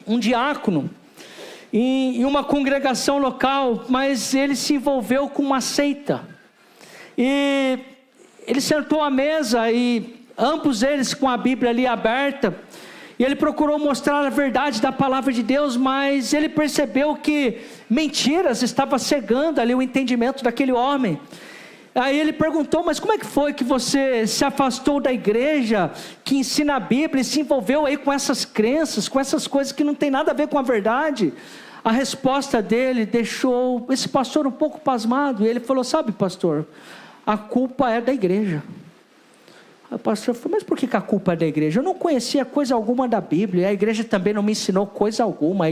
um diácono, em uma congregação local, mas ele se envolveu com uma seita. E ele sentou à mesa e ambos eles com a Bíblia ali aberta, e ele procurou mostrar a verdade da palavra de Deus, mas ele percebeu que mentiras estavam cegando ali o entendimento daquele homem. Aí ele perguntou, mas como é que foi que você se afastou da igreja que ensina a Bíblia e se envolveu aí com essas crenças, com essas coisas que não tem nada a ver com a verdade? A resposta dele deixou esse pastor um pouco pasmado, e ele falou, sabe pastor, a culpa é da igreja. O pastor falou, mas por que a culpa é da igreja? Eu não conhecia coisa alguma da Bíblia, a igreja também não me ensinou coisa alguma.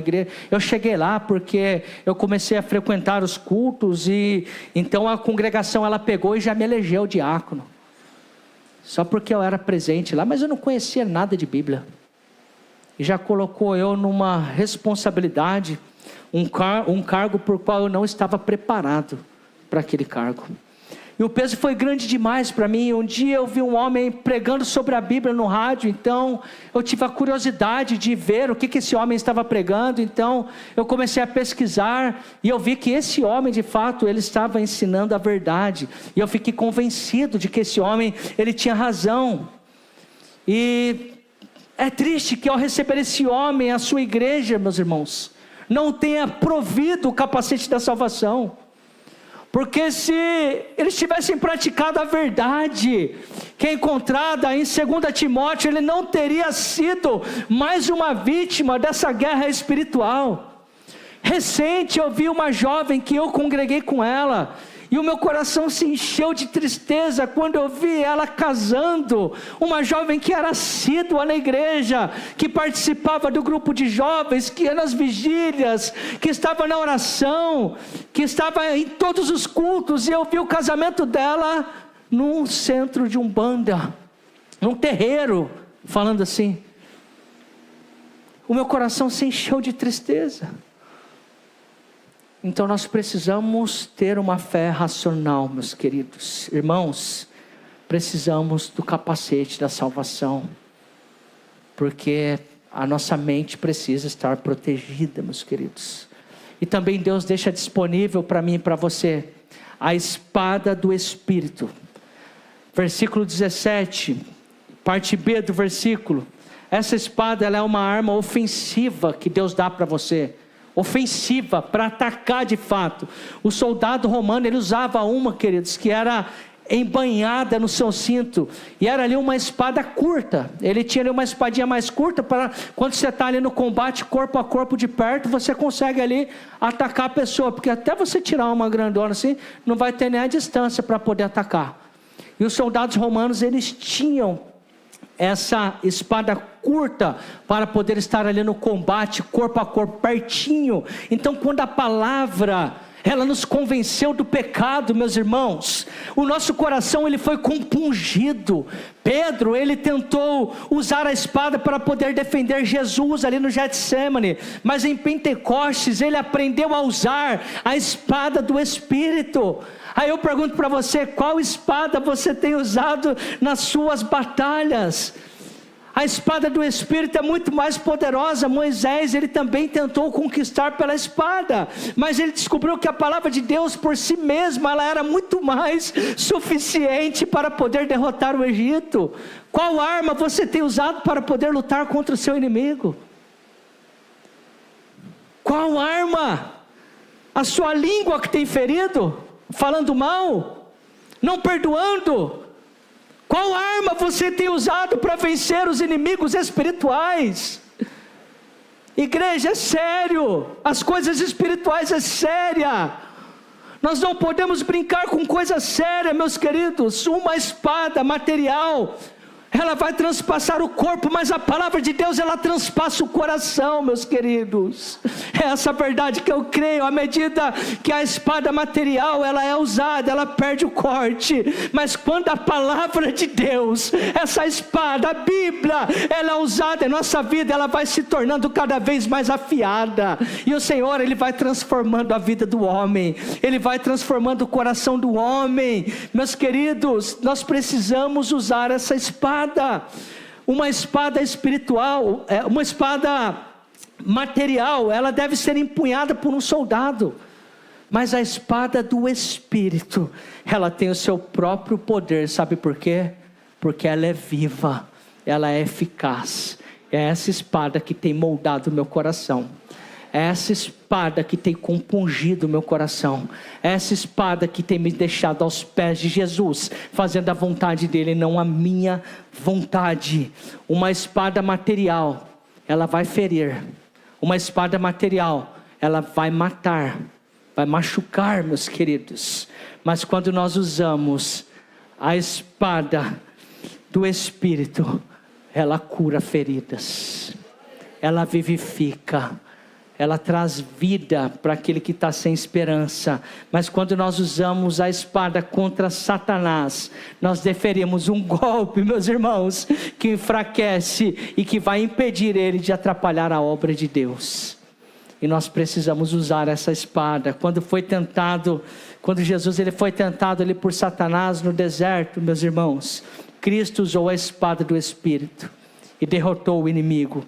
Eu cheguei lá porque eu comecei a frequentar os cultos, e então a congregação ela pegou e já me elegeu diácono. Só porque eu era presente lá, mas eu não conhecia nada de Bíblia. E já colocou eu numa responsabilidade, um cargo por qual eu não estava preparado para aquele cargo. E o peso foi grande demais para mim. Um dia eu vi um homem pregando sobre a Bíblia no rádio, então eu tive a curiosidade de ver o que esse homem estava pregando. Então eu comecei a pesquisar e eu vi que esse homem de fato ele estava ensinando a verdade. E eu fiquei convencido de que esse homem ele tinha razão. E é triste que ao receber esse homem, a sua igreja, meus irmãos, não tenha provido o capacete da salvação. Porque se eles tivessem praticado a verdade que é encontrada em 2 Timóteo, ele não teria sido mais uma vítima dessa guerra espiritual. Recente eu vi uma jovem que eu congreguei com ela, e o meu coração se encheu de tristeza quando eu vi ela casando. Uma jovem que era assídua na igreja, que participava do grupo de jovens, que ia nas vigílias, que estava na oração, que estava em todos os cultos, e eu vi o casamento dela num centro de Umbanda, num terreiro, falando assim. O meu coração se encheu de tristeza. Então nós precisamos ter uma fé racional, meus queridos irmãos. Precisamos do capacete da salvação, porque a nossa mente precisa estar protegida, meus queridos. E também Deus deixa disponível para mim e para você a espada do Espírito. Versículo 17, parte B do versículo. Essa espada, ela é uma arma ofensiva que Deus dá para você. Ofensiva, para atacar de fato. O soldado romano, ele usava uma, queridos, que era embanhada no seu cinto, e era ali uma espada curta. Ele tinha ali uma espadinha mais curta, para quando você está ali no combate, corpo a corpo de perto, você consegue ali atacar a pessoa, porque até você tirar uma grandona assim, não vai ter nem a distância para poder atacar. E os soldados romanos, eles tinham essa espada curta para poder estar ali no combate, corpo a corpo, pertinho. Então quando a palavra, ela nos convenceu do pecado, meus irmãos, o nosso coração, ele foi compungido. Pedro, ele tentou usar a espada para poder defender Jesus ali no Getsemane, mas em Pentecostes, ele aprendeu a usar a espada do Espírito. Aí eu pergunto para você, qual espada você tem usado nas suas batalhas? A espada do Espírito é muito mais poderosa. Moisés, ele também tentou conquistar pela espada, mas ele descobriu que a palavra de Deus por si mesma, ela era muito mais suficiente para poder derrotar o Egito. Qual arma você tem usado para poder lutar contra o seu inimigo? Qual arma? A sua língua que tem ferido? Falando mal? Não perdoando? Qual arma você tem usado para vencer os inimigos espirituais? Igreja, é sério. As coisas espirituais é séria. Nós não podemos brincar com coisa séria, meus queridos. Uma espada material, ela vai transpassar o corpo, mas a palavra de Deus, ela transpassa o coração, meus queridos. É essa verdade que eu creio. À medida que a espada material, ela é usada, ela perde o corte, mas quando a palavra de Deus, essa espada, a Bíblia, ela é usada em nossa vida, ela vai se tornando cada vez mais afiada, e o Senhor, ele vai transformando a vida do homem, ele vai transformando o coração do homem. Meus queridos, nós precisamos usar essa espada. Uma espada espiritual, uma espada material, ela deve ser empunhada por um soldado, mas a espada do Espírito, ela tem o seu próprio poder. Sabe por quê? Porque ela é viva, ela é eficaz. É essa espada que tem moldado o meu coração, é essa espada que tem compungido o meu coração, é essa espada que tem me deixado aos pés de Jesus, fazendo a vontade dele, não a minha vontade. Uma espada material, ela vai ferir. Uma espada material, ela vai matar, vai machucar, meus queridos. Mas quando nós usamos a espada do Espírito, ela cura feridas, ela vivifica, ela traz vida para aquele que está sem esperança. Mas quando nós usamos a espada contra Satanás, nós deferimos um golpe, meus irmãos, que enfraquece e que vai impedir ele de atrapalhar a obra de Deus. E nós precisamos usar essa espada. Quando Jesus ele foi tentado ali por Satanás no deserto, meus irmãos, Cristo usou a espada do Espírito e derrotou o inimigo.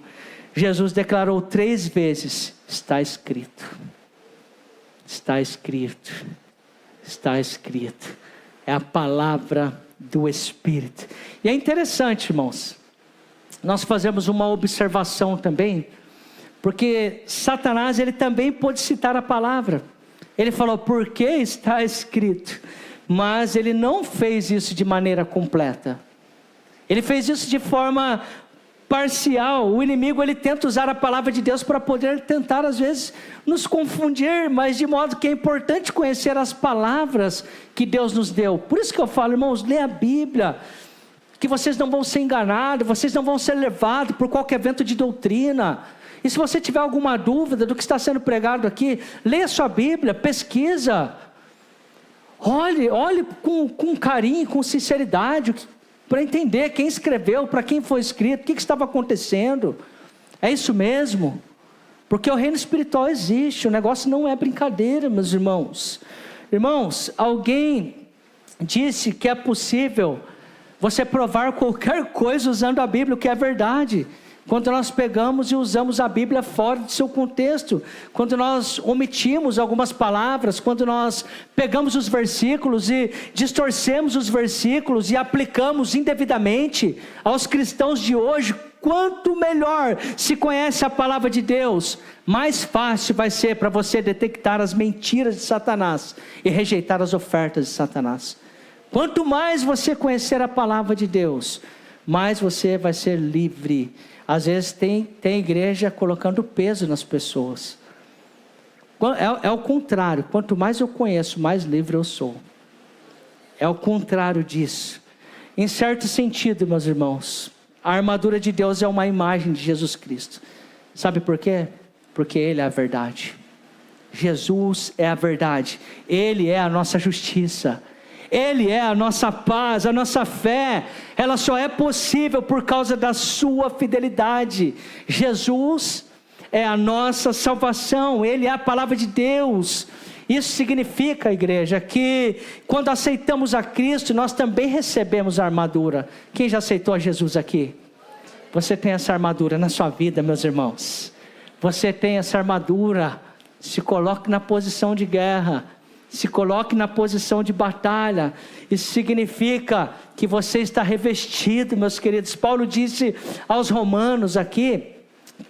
Jesus declarou 3 vezes: está escrito, está escrito, está escrito. É a palavra do Espírito. E é interessante, irmãos, nós fazemos uma observação também, porque Satanás, ele também pôde citar a palavra. Ele falou, porque está escrito, mas ele não fez isso de maneira completa. Ele fez isso de forma parcial. O inimigo, ele tenta usar a palavra de Deus para poder tentar, às vezes, nos confundir, mas de modo que é importante conhecer as palavras que Deus nos deu. Por isso que eu falo, irmãos, lê a Bíblia, que vocês não vão ser enganados, vocês não vão ser levados por qualquer vento de doutrina. E se você tiver alguma dúvida do que está sendo pregado aqui, leia a sua Bíblia, pesquisa, olhe com carinho, com sinceridade, para entender quem escreveu, para quem foi escrito, o que estava acontecendo. É isso mesmo, porque o reino espiritual existe, o negócio não é brincadeira, meus irmãos. Irmãos, alguém disse que é possível você provar qualquer coisa usando a Bíblia, o que é verdade. Quando nós pegamos e usamos a Bíblia fora do seu contexto, quando nós omitimos algumas palavras, quando nós pegamos os versículos e distorcemos os versículos e aplicamos indevidamente aos cristãos de hoje, quanto melhor se conhece a palavra de Deus, mais fácil vai ser para você detectar as mentiras de Satanás e rejeitar as ofertas de Satanás. Quanto mais você conhecer a palavra de Deus, mais você vai ser livre. Às vezes tem igreja colocando peso nas pessoas. É o contrário, quanto mais eu conheço, mais livre eu sou. É o contrário disso. Em certo sentido, meus irmãos, a armadura de Deus é uma imagem de Jesus Cristo. Sabe por quê? Porque Ele é a verdade. Jesus é a verdade. Ele é a nossa justiça. Ele é a nossa paz, a nossa fé, ela só é possível por causa da sua fidelidade. Jesus é a nossa salvação, Ele é a palavra de Deus. Isso significa, igreja, que quando aceitamos a Cristo, nós também recebemos a armadura. Quem já aceitou a Jesus aqui? Você tem essa armadura na sua vida, meus irmãos. Você tem essa armadura, se coloque na posição de guerra. Se coloque na posição de batalha. Isso significa que você está revestido, meus queridos. Paulo disse aos romanos aqui,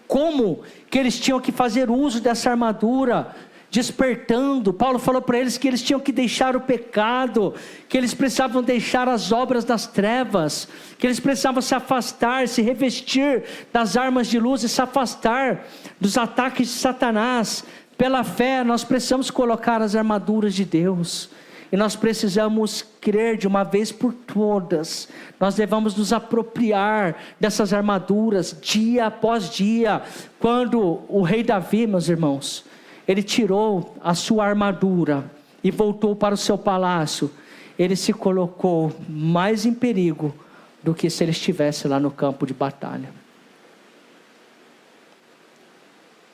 como que eles tinham que fazer uso dessa armadura, despertando. Paulo falou para eles que eles tinham que deixar o pecado, que eles precisavam deixar as obras das trevas, que eles precisavam se afastar, se revestir das armas de luz e se afastar dos ataques de Satanás. Pela fé, nós precisamos colocar as armaduras de Deus. E nós precisamos crer de uma vez por todas. Nós devemos nos apropriar dessas armaduras, dia após dia. Quando o rei Davi, meus irmãos, ele tirou a sua armadura e voltou para o seu palácio, ele se colocou mais em perigo do que se ele estivesse lá no campo de batalha.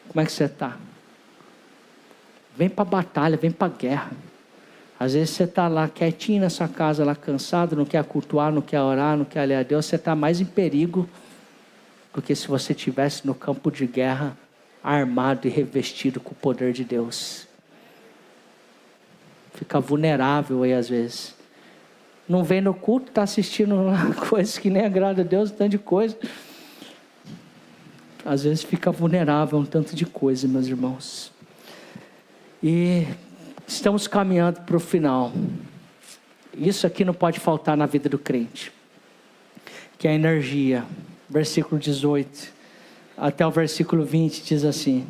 Como é que você está? Vem para a batalha, vem para a guerra. Às vezes você está lá quietinho na sua casa, lá cansado, não quer cultuar, não quer orar, não quer ler a Deus. Você está mais em perigo do que se você estivesse no campo de guerra, armado e revestido com o poder de Deus. Fica vulnerável aí às vezes. Não vem no culto, está assistindo lá coisas que nem agrada a Deus, um tanto de coisa. Às vezes fica vulnerável a um tanto de coisa, meus irmãos. E estamos caminhando para o final. Isso aqui não pode faltar na vida do crente, que é a energia. Versículo 18 até o versículo 20 diz assim: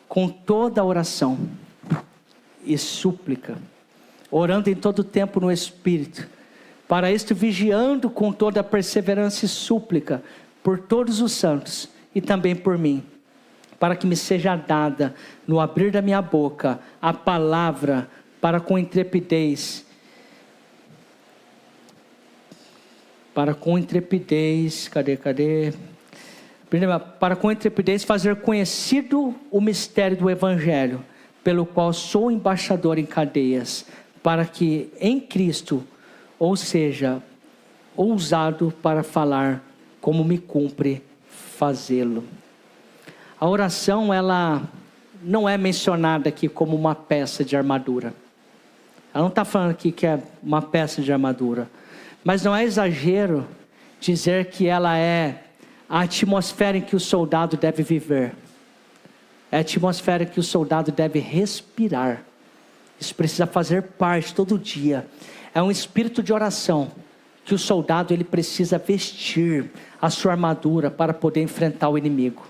com toda oração e súplica, orando em todo tempo no Espírito, para isto vigiando com toda perseverança e súplica por todos os santos e também por mim, para que me seja dada, no abrir da minha boca, a palavra, para com intrepidez, para com intrepidez fazer conhecido o mistério do Evangelho, pelo qual sou embaixador em cadeias, para que em Cristo, ou seja, ousado para falar, como me cumpre fazê-lo. A oração, ela não é mencionada aqui como uma peça de armadura. Ela não está falando aqui que é uma peça de armadura. Mas não é exagero dizer que ela é a atmosfera em que o soldado deve viver. É a atmosfera em que o soldado deve respirar. Isso precisa fazer parte todo dia. É um espírito de oração que o soldado ele precisa vestir a sua armadura para poder enfrentar o inimigo.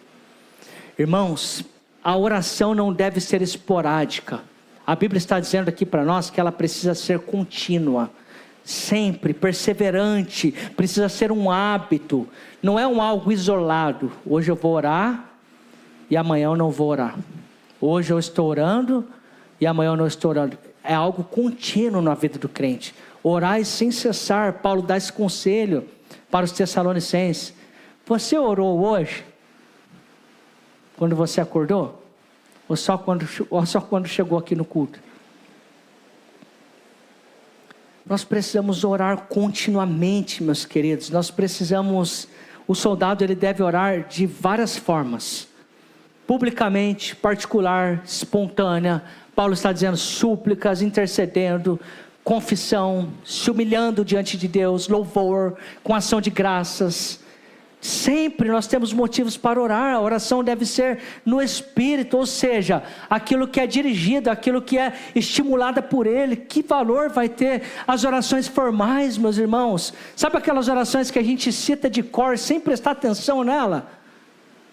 Irmãos, a oração não deve ser esporádica. A Bíblia está dizendo aqui para nós que ela precisa ser contínua, sempre, perseverante, precisa ser um hábito, não é algo isolado. Hoje eu vou orar e amanhã eu não vou orar. Hoje eu estou orando e amanhã eu não estou orando. É algo contínuo na vida do crente. Orai sem cessar. Paulo dá esse conselho para os Tessalonicenses. Você orou hoje? Quando você acordou? Ou só quando chegou aqui no culto? Nós precisamos orar continuamente, meus queridos. O soldado ele deve orar de várias formas. Publicamente, particular, espontânea. Paulo está dizendo súplicas, intercedendo, confissão, se humilhando diante de Deus, louvor, com ação de graças. Sempre nós temos motivos para orar. A oração deve ser no Espírito, ou seja, aquilo que é dirigido, aquilo que é estimulada por Ele. Que valor vai ter as orações formais, meus irmãos? Sabe aquelas orações que a gente cita de cor sem prestar atenção nela?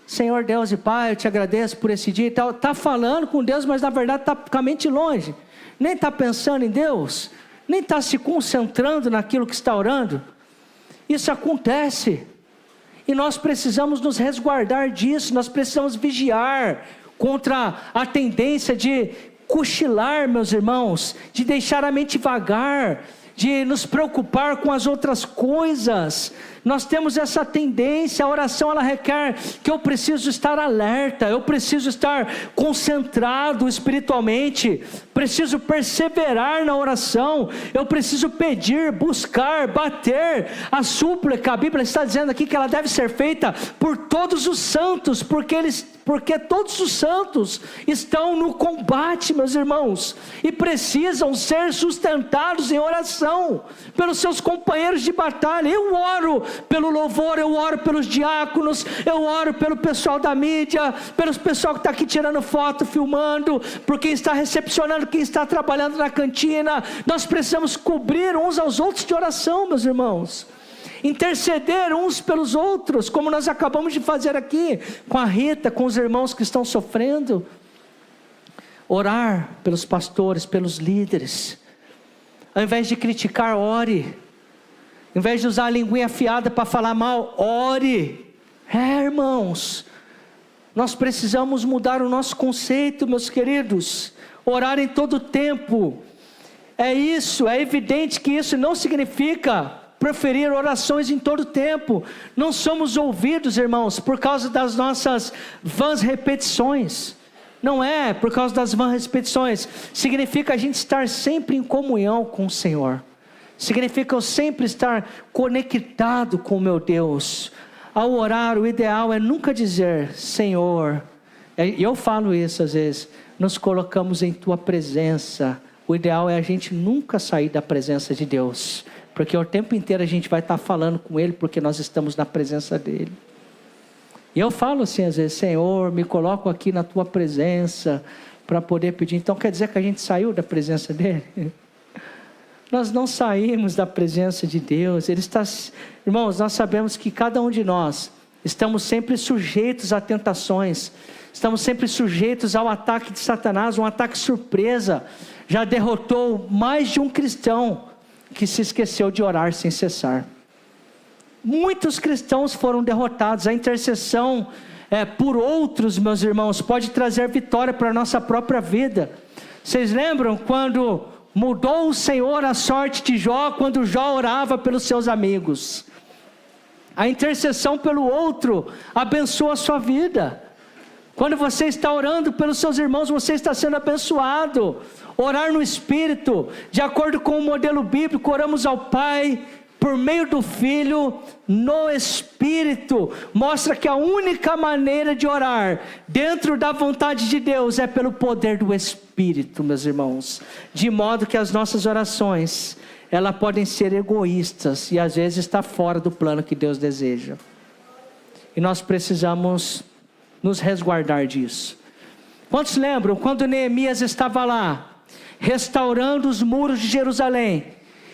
Senhor Deus e Pai, eu te agradeço por esse dia e tal. Está falando com Deus, mas na verdade está com a mente longe. Nem está pensando em Deus, nem está se concentrando naquilo que está orando. Isso acontece. E nós precisamos nos resguardar disso, nós precisamos vigiar contra a tendência de cochilar, meus irmãos, de deixar a mente vagar, de nos preocupar com as outras coisas. Nós temos essa tendência. A oração ela requer que eu preciso estar alerta, eu preciso estar concentrado espiritualmente, preciso perseverar na oração, eu preciso pedir, buscar, bater. A súplica, a Bíblia está dizendo aqui que ela deve ser feita por todos os santos, porque todos os santos estão no combate, meus irmãos, e precisam ser sustentados em oração pelos seus companheiros de batalha. Eu oro pelo louvor, eu oro pelos diáconos, eu oro pelo pessoal da mídia, pelo pessoal que está aqui tirando foto, filmando, por quem está recepcionando, quem está trabalhando na cantina. Nós precisamos cobrir uns aos outros de oração, meus irmãos, interceder uns pelos outros, como nós acabamos de fazer aqui com a Rita, com os irmãos que estão sofrendo. Orar pelos pastores, pelos líderes. Ao invés de criticar, ore. Ao invés de usar a linguinha afiada para falar mal, ore. Irmãos, nós precisamos mudar o nosso conceito, meus queridos. Orar em todo tempo. É evidente que isso não significa preferir orações em todo tempo. Não somos ouvidos, irmãos, por causa das nossas vãs repetições. Não é por causa das vãs repetições. Significa a gente estar sempre em comunhão com o Senhor. Significa eu sempre estar conectado com o meu Deus. Ao orar, o ideal é nunca dizer, Senhor, e eu falo isso às vezes, nos colocamos em tua presença. O ideal é a gente nunca sair da presença de Deus, porque o tempo inteiro a gente vai estar falando com Ele, porque nós estamos na presença dEle. E eu falo assim às vezes, Senhor, me coloco aqui na tua presença, para poder pedir. Então quer dizer que a gente saiu da presença dEle? Nós não saímos da presença de Deus. Irmãos, nós sabemos que cada um de nós estamos sempre sujeitos a tentações, estamos sempre sujeitos ao ataque de Satanás, um ataque surpresa. Já derrotou mais de um cristão que se esqueceu de orar sem cessar. Muitos cristãos foram derrotados. A intercessão por outros, meus irmãos, pode trazer vitória para a nossa própria vida. Vocês lembram quando mudou o Senhor a sorte de Jó, quando Jó orava pelos seus amigos? A intercessão pelo outro abençoa a sua vida. Quando você está orando pelos seus irmãos, você está sendo abençoado. Orar no Espírito, de acordo com o modelo bíblico, oramos ao Pai por meio do Filho no Espírito. Mostra que a única maneira de orar dentro da vontade de Deus é pelo poder do Espírito, meus irmãos. De modo que as nossas orações, elas podem ser egoístas e às vezes estar fora do plano que Deus deseja. E nós precisamos nos resguardar disso. Quantos lembram quando Neemias estava lá, restaurando os muros de Jerusalém?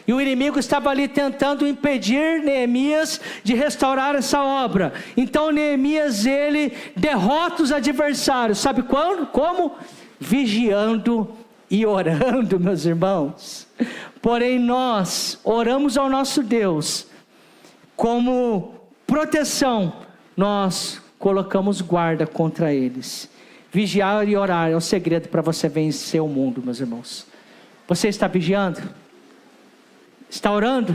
E o inimigo estava ali tentando impedir Neemias de restaurar essa obra. Então Neemias, ele derrota os adversários. Sabe quando? Como? Vigiando e orando, meus irmãos. Porém nós oramos ao nosso Deus. Como proteção, nós colocamos guarda contra eles. Vigiar e orar é o segredo para você vencer o mundo, meus irmãos. Você está vigiando? Está orando?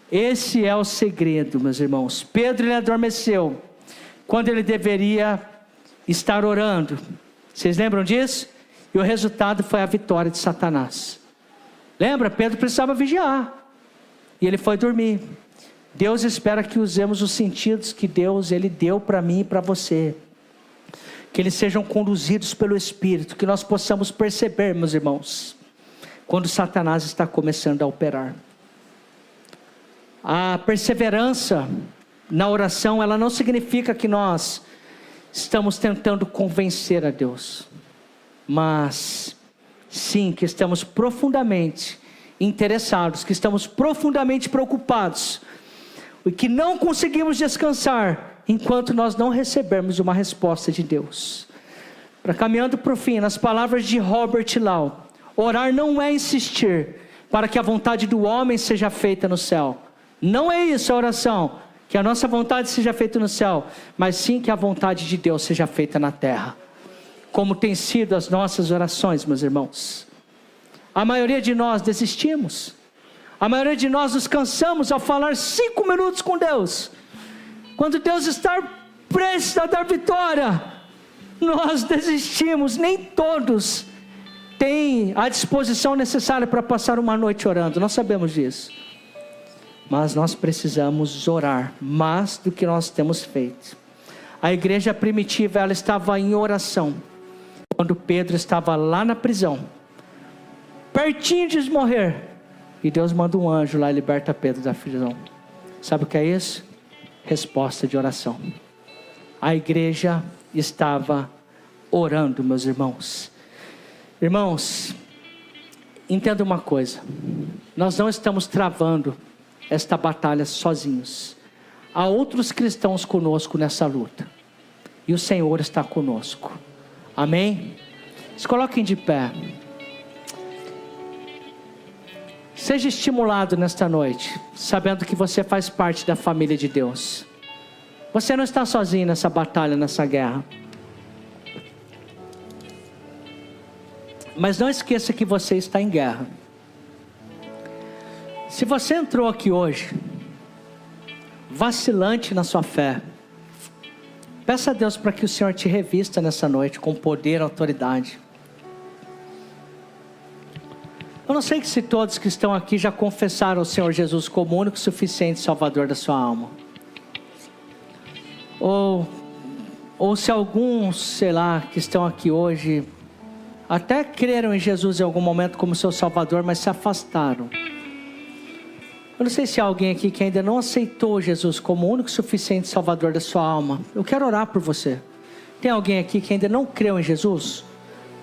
Esse é o segredo, meus irmãos. Pedro, ele adormeceu quando ele deveria estar orando. Vocês lembram disso? E o resultado foi a vitória de Satanás. Lembra? Pedro precisava vigiar. E ele foi dormir. Deus espera que usemos os sentidos que Deus, ele deu para mim e para você. Que eles sejam conduzidos pelo Espírito. Que nós possamos perceber, meus irmãos, quando Satanás está começando a operar. A perseverança na oração, ela não significa que nós estamos tentando convencer a Deus. Mas sim, que estamos profundamente interessados, que estamos profundamente preocupados, e que não conseguimos descansar enquanto nós não recebermos uma resposta de Deus. Para caminhando para o fim, nas palavras de Robert Lau, orar não é insistir para que a vontade do homem seja feita no céu. Não é isso a oração, que a nossa vontade seja feita no céu, mas sim que a vontade de Deus seja feita na terra. Como tem sido as nossas orações, meus irmãos. A maioria de nós desistimos. A maioria de nós nos cansamos ao falar 5 minutos com Deus. Quando Deus está prestes a dar vitória, nós desistimos. Nem todos têm a disposição necessária para passar uma noite orando. Nós sabemos disso. Mas nós precisamos orar mais do que nós temos feito. A igreja primitiva, ela estava em oração. Quando Pedro estava lá na prisão, pertinho de morrer, e Deus manda um anjo lá e liberta Pedro da prisão. Sabe o que é isso? Resposta de oração. A igreja estava orando, meus irmãos. Irmãos, entenda uma coisa. Nós não estamos travando esta batalha sozinhos. Há outros cristãos conosco nessa luta. E o Senhor está conosco. Amém? Se coloquem de pé. Seja estimulado nesta noite, sabendo que você faz parte da família de Deus. Você não está sozinho nessa batalha, nessa guerra. Mas não esqueça que você está em guerra. Se você entrou aqui hoje, vacilante na sua fé, peça a Deus para que o Senhor te revista nessa noite com poder e autoridade. Eu não sei se todos que estão aqui já confessaram o Senhor Jesus como o único e suficiente Salvador da sua alma. Ou se alguns, sei lá, que estão aqui hoje, até creram em Jesus em algum momento como seu Salvador, mas se afastaram. Eu não sei se há alguém aqui que ainda não aceitou Jesus como o único e suficiente Salvador da sua alma. Eu quero orar por você. Tem alguém aqui que ainda não creu em Jesus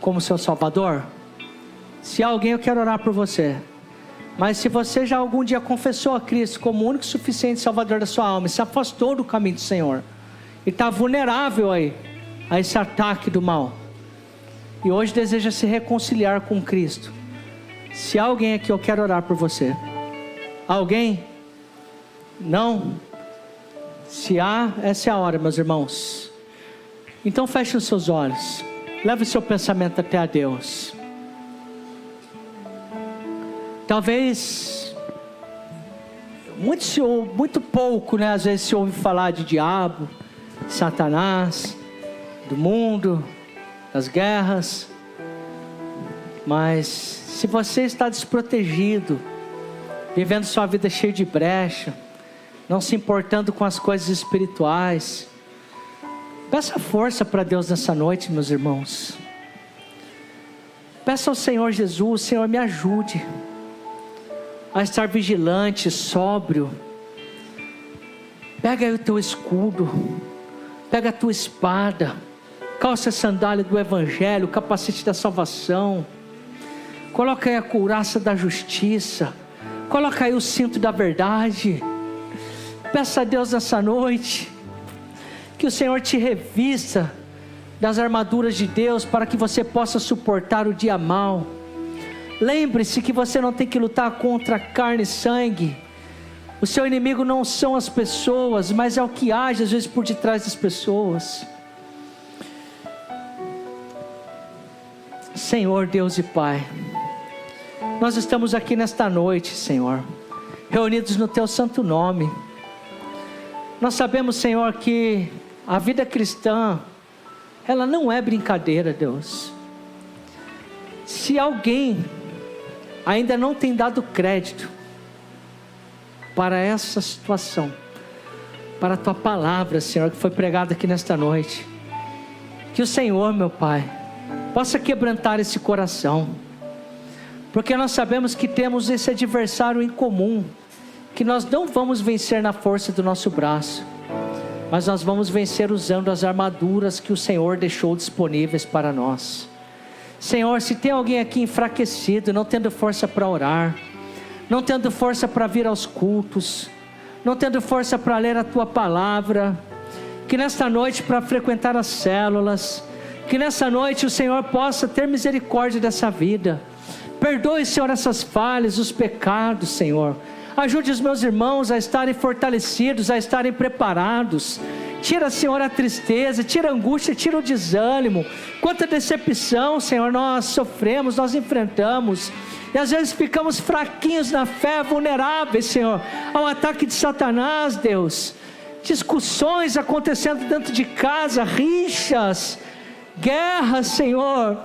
como seu Salvador? Se há alguém, eu quero orar por você. Mas se você já algum dia confessou a Cristo como o único e suficiente Salvador da sua alma, e se afastou do caminho do Senhor, e está vulnerável aí a esse ataque do mal, e hoje deseja se reconciliar com Cristo, se há alguém aqui, eu quero orar por você. Alguém? Não? Se há, essa é a hora, meus irmãos. Então feche os seus olhos, leve o seu pensamento até a Deus. Talvez muito pouco, né? Às vezes se ouve falar de diabo, Satanás, do mundo, das guerras. Mas se você está desprotegido, vivendo sua vida cheia de brecha, não se importando com as coisas espirituais, peça força para Deus nessa noite, meus irmãos. Peça ao Senhor Jesus: Senhor, me ajude a estar vigilante, sóbrio. Pega aí o teu escudo, pega a tua espada, calça a sandália do Evangelho, o capacete da salvação, coloca aí a couraça da justiça, Coloca aí o cinto da verdade. Peça a Deus nessa noite que o Senhor te revista das armaduras de Deus, para que você possa suportar o dia mau. Lembre-se que você não tem que lutar contra carne e sangue. O seu inimigo não são as pessoas, mas é o que age às vezes por detrás das pessoas. Senhor Deus e Pai, nós estamos aqui nesta noite, Senhor, reunidos no Teu santo nome. Nós sabemos, Senhor, que a vida cristã, ela não é brincadeira, Deus. Se alguém ainda não tem dado crédito para essa situação, para a Tua palavra, Senhor, que foi pregada aqui nesta noite, que o Senhor, meu Pai, possa quebrantar esse coração, porque nós sabemos que temos esse adversário em comum, que nós não vamos vencer na força do nosso braço, mas nós vamos vencer usando as armaduras que o Senhor deixou disponíveis para nós. Senhor, se tem alguém aqui enfraquecido, não tendo força para orar, não tendo força para vir aos cultos, não tendo força para ler a Tua palavra, que nesta noite para frequentar as células, que nessa noite o Senhor possa ter misericórdia dessa vida. Perdoe, Senhor, essas falhas, os pecados, Senhor. Ajude os meus irmãos a estarem fortalecidos, a estarem preparados. Tira, Senhor, a tristeza, tira a angústia, tira o desânimo. Quanta decepção, Senhor, nós sofremos, nós enfrentamos. E às vezes ficamos fraquinhos na fé, vulneráveis, Senhor, ao ataque de Satanás, Deus. Discussões acontecendo dentro de casa, rixas, guerras, Senhor.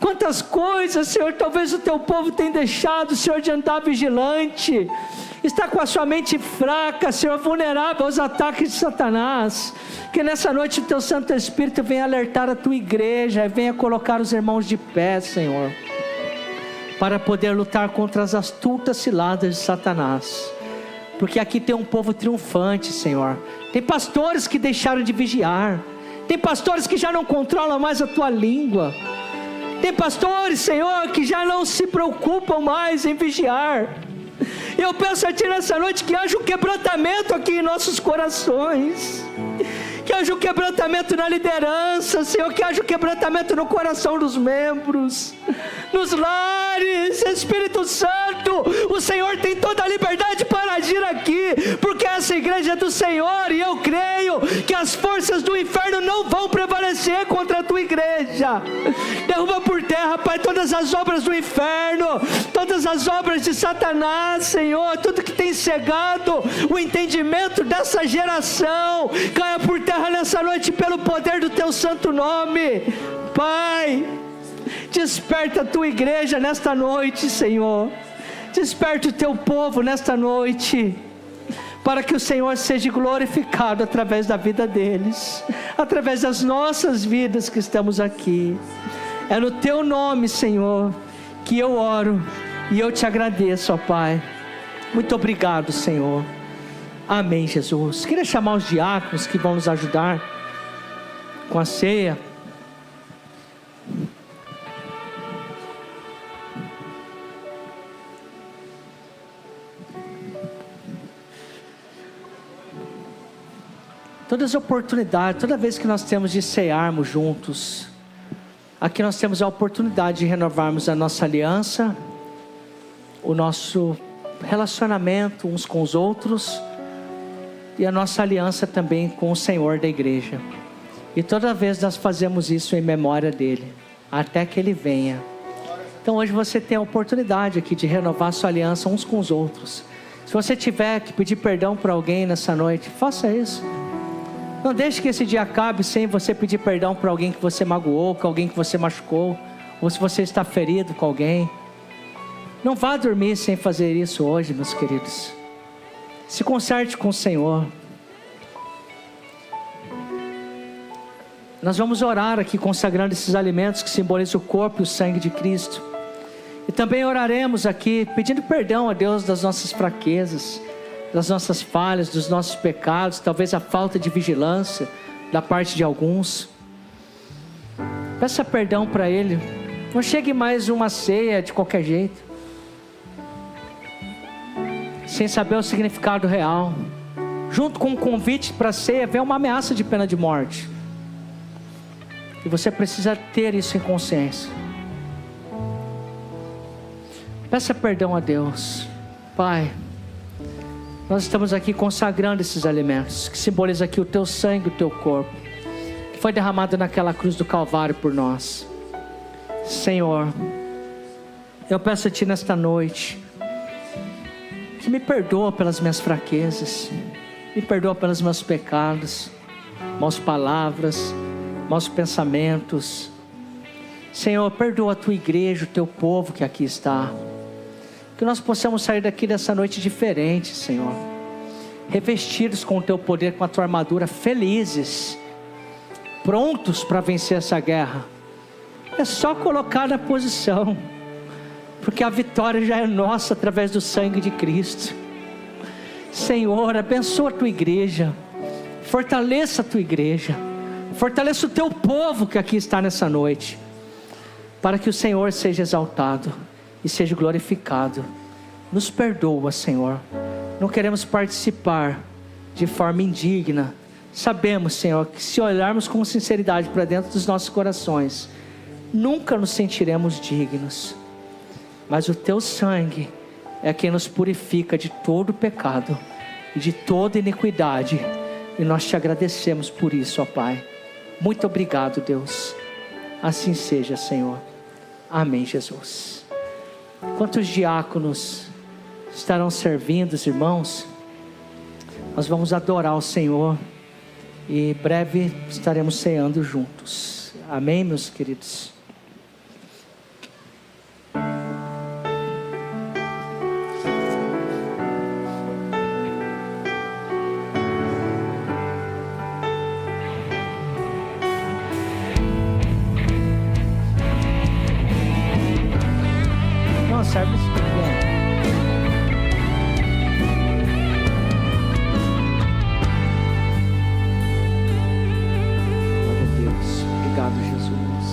Quantas coisas, Senhor, talvez o Teu povo tenha deixado, Senhor, de andar vigilante. Está com a sua mente fraca, Senhor, vulnerável aos ataques de Satanás. Que nessa noite o Teu Santo Espírito venha alertar a Tua igreja, e venha colocar os irmãos de pé, Senhor, para poder lutar contra as astutas ciladas de Satanás. Porque aqui tem um povo triunfante, Senhor. Tem pastores que deixaram de vigiar. Tem pastores que já não controlam mais a Tua língua. Tem pastores, Senhor, que já não se preocupam mais em vigiar. Eu peço a Ti nessa noite que haja um quebrantamento aqui em nossos corações. Que haja um quebrantamento na liderança, Senhor, que haja um quebrantamento no coração dos membros, nos lares. Espírito Santo, o Senhor tem toda a liberdade para agir aqui, porque essa igreja é do Senhor, e eu creio que as forças do inferno não vão prevalecer contra a Tua igreja. Derruba por terra, Pai, todas as obras do inferno, todas as obras de Satanás, Senhor, tudo que tem cegado o entendimento dessa geração, caia por terra nessa noite pelo poder do Teu santo nome. Pai, desperta a Tua igreja nesta noite, Senhor. Desperta o Teu povo nesta noite, para que o Senhor seja glorificado através da vida deles, através das nossas vidas que estamos aqui. É no Teu nome, Senhor, que eu oro e eu Te agradeço, ó Pai. Muito obrigado, Senhor. Amém, Jesus. Queria chamar os diáconos que vão nos ajudar com a ceia. Todas as oportunidades, toda vez que nós temos de cearmos juntos, aqui nós temos a oportunidade de renovarmos a nossa aliança, o nosso relacionamento uns com os outros, e a nossa aliança também com o Senhor da igreja. E toda vez nós fazemos isso em memória dEle, até que Ele venha. Então hoje você tem a oportunidade aqui de renovar sua aliança uns com os outros. Se você tiver que pedir perdão para alguém nessa noite, faça isso. Não deixe que esse dia acabe sem você pedir perdão para alguém que você magoou, com alguém que você machucou, ou se você está ferido com alguém. Não vá dormir sem fazer isso hoje, meus queridos. Se conserte com o Senhor. Nós vamos orar aqui consagrando esses alimentos que simbolizam o corpo e o sangue de Cristo. E também oraremos aqui pedindo perdão a Deus das nossas fraquezas, das nossas falhas, dos nossos pecados, talvez a falta de vigilância da parte de alguns. Peça perdão para Ele. Não chegue mais uma ceia de qualquer jeito. sem saber o significado real. Junto com o convite para a ceia, vem uma ameaça de pena de morte. E você precisa ter isso em consciência. Peça perdão a Deus. Pai, nós estamos aqui consagrando esses alimentos, que simbolizam aqui o teu sangue, o teu corpo, que foi derramado naquela cruz do Calvário por nós. Senhor, eu peço a Ti nesta noite, que me perdoa pelas minhas fraquezas, me perdoa pelos meus pecados, maus palavras, maus pensamentos. Senhor, perdoa a Tua igreja, o Teu povo que aqui está. Que nós possamos sair daqui dessa noite diferentes, Senhor, revestidos com o Teu poder, com a Tua armadura, felizes, prontos para vencer essa guerra. É só colocar na posição, porque a vitória já é nossa através do sangue de Cristo. Senhor, abençoa a Tua igreja, fortaleça a Tua igreja, fortaleça o Teu povo que aqui está nessa noite, para que o Senhor seja exaltado e seja glorificado. Nos perdoa, Senhor, não queremos participar de forma indigna. Sabemos, Senhor, que se olharmos com sinceridade para dentro dos nossos corações, nunca nos sentiremos dignos. Mas o Teu sangue é quem nos purifica de todo pecado e de toda iniquidade. E nós Te agradecemos por isso, ó Pai. Muito obrigado, Deus. Assim seja, Senhor. Amém, Jesus. Quantos diáconos estarão servindo, os irmãos? Nós vamos adorar o Senhor e breve estaremos ceando juntos. Amém, meus queridos? Serve isso tudo bem. Glória a Deus. Obrigado, Jesus.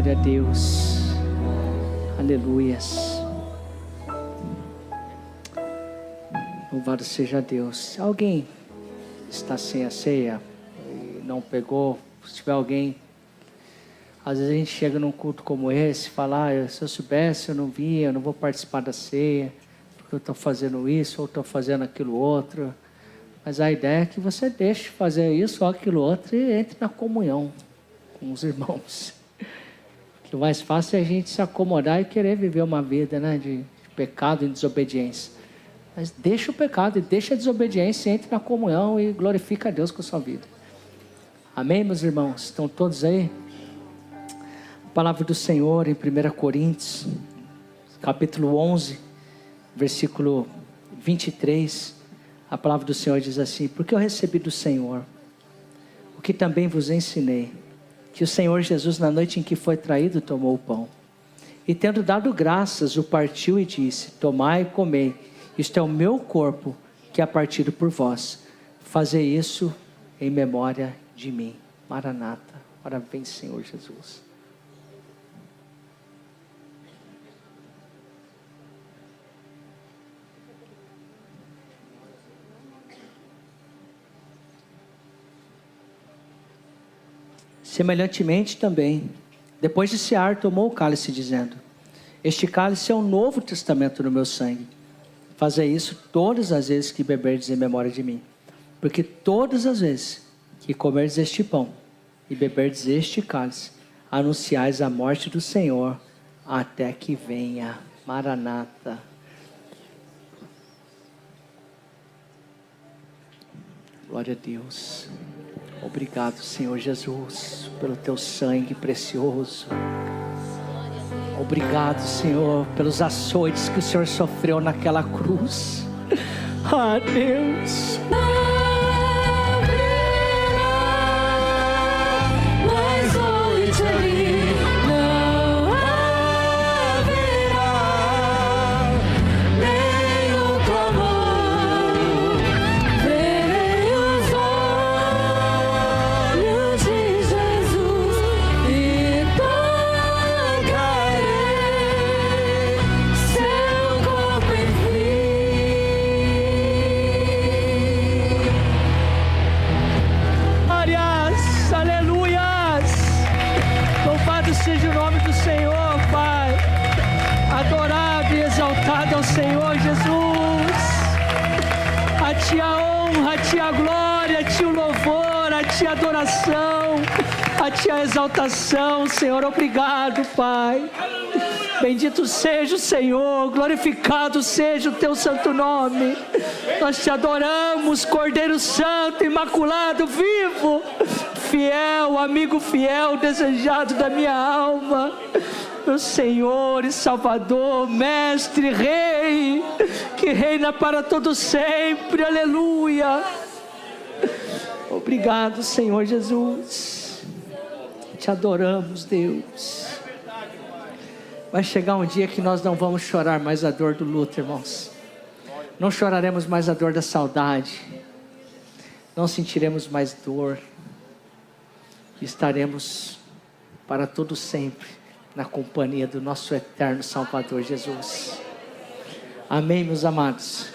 Glória a Deus. Aleluias. Louvado seja Deus. Se alguém está sem a ceia e não pegou, se tiver alguém, às vezes a gente chega num culto como esse e fala, se eu soubesse eu não vinha, eu não vou participar da ceia, porque eu estou fazendo isso ou estou fazendo aquilo outro. Mas a ideia é que você deixe fazer isso ou aquilo outro e entre na comunhão com os irmãos. O mais fácil é a gente se acomodar e querer viver uma vida, né, de pecado e desobediência. Mas deixa o pecado e deixa a desobediência e entre na comunhão e glorifica a Deus com a sua vida. Amém, meus irmãos? Estão todos aí? A palavra do Senhor em 1 Coríntios, capítulo 11, versículo 23. A palavra do Senhor diz assim: porque eu recebi do Senhor o que também vos ensinei, que o Senhor Jesus, na noite em que foi traído, tomou o pão. E tendo dado graças, o partiu e disse: tomai e comei, isto é o meu corpo, que é partido por vós. Fazei isso em memória de mim. Maranata. Ora vem, Senhor Jesus. Semelhantemente também, depois de cear, tomou o cálice, dizendo: este cálice é o novo testamento no meu sangue. Fazei isso todas as vezes que beberdes em memória de mim. Porque todas as vezes que comerdes este pão e beberdes este cálice, anunciais a morte do Senhor até que venha. Maranata. Glória a Deus. Obrigado, Senhor Jesus, pelo teu sangue precioso. Obrigado, Senhor, pelos açoites que o Senhor sofreu naquela cruz. Ah, Deus. Seja o nome do Senhor, Pai. Adorado e exaltado ao Senhor Jesus. A Ti a honra, a Ti a glória, a Ti o louvor, a Ti a adoração, a Ti a exaltação, Senhor. Obrigado, Pai. Bendito seja o Senhor, glorificado seja o Teu santo nome. Nós Te adoramos, Cordeiro Santo, Imaculado, vivo, fiel, amigo fiel, desejado da minha alma, meu Senhor e Salvador, Mestre, Rei, que reina para todo sempre, aleluia. Obrigado, Senhor Jesus, Te adoramos, Deus. Vai chegar um dia que nós não vamos chorar mais a dor do luto, irmãos. Não choraremos mais a dor da saudade. Não sentiremos mais dor. Estaremos para todo sempre na companhia do nosso eterno Salvador Jesus. Amém, meus amados.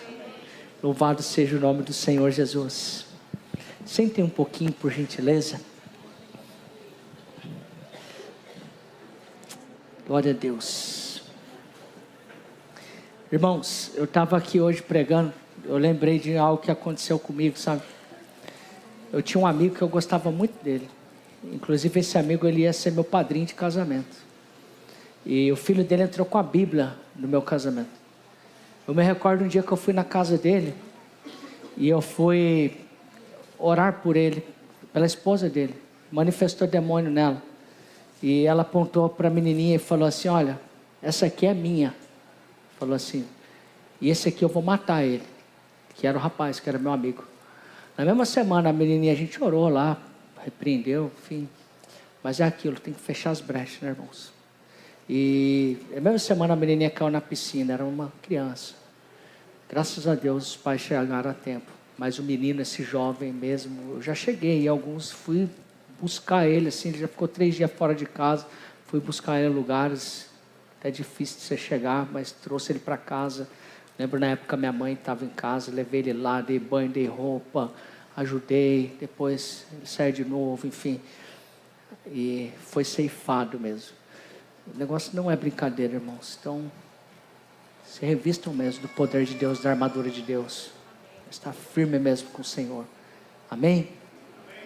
Louvado seja o nome do Senhor Jesus. Sentem um pouquinho, por gentileza. Glória a Deus. Irmãos, eu estava aqui hoje pregando, eu lembrei de algo que aconteceu comigo, sabe? Eu tinha um amigo que eu gostava muito dele. Inclusive esse amigo, ele ia ser meu padrinho de casamento. E o filho dele entrou com a Bíblia no meu casamento. Eu me recordo um dia que eu fui na casa dele, e eu fui orar por ele, pela esposa dele. Manifestou demônio nela. E ela apontou para a menininha e falou assim: olha, essa aqui é minha. Falou assim, e esse aqui eu vou matar ele. Que era o rapaz, que era meu amigo. Na mesma semana a menininha, a gente orou lá, repreendeu, enfim. Mas é aquilo, tem que fechar as brechas, né, irmãos? E na mesma semana a menininha caiu na piscina, era uma criança. Graças a Deus os pais chegaram a tempo. Mas o menino, esse jovem mesmo, eu já cheguei, e alguns fui buscar ele, assim, ele já ficou 3 dias fora de casa. Fui buscar ele em lugares até difícil de você chegar, mas trouxe ele para casa. Lembro na época minha mãe estava em casa, levei ele lá, dei banho, dei roupa, ajudei, depois ele saiu de novo, enfim. E foi ceifado mesmo. O negócio não é brincadeira, irmãos. Então, se revistam mesmo do poder de Deus, da armadura de Deus. Está firme mesmo com o Senhor. Amém?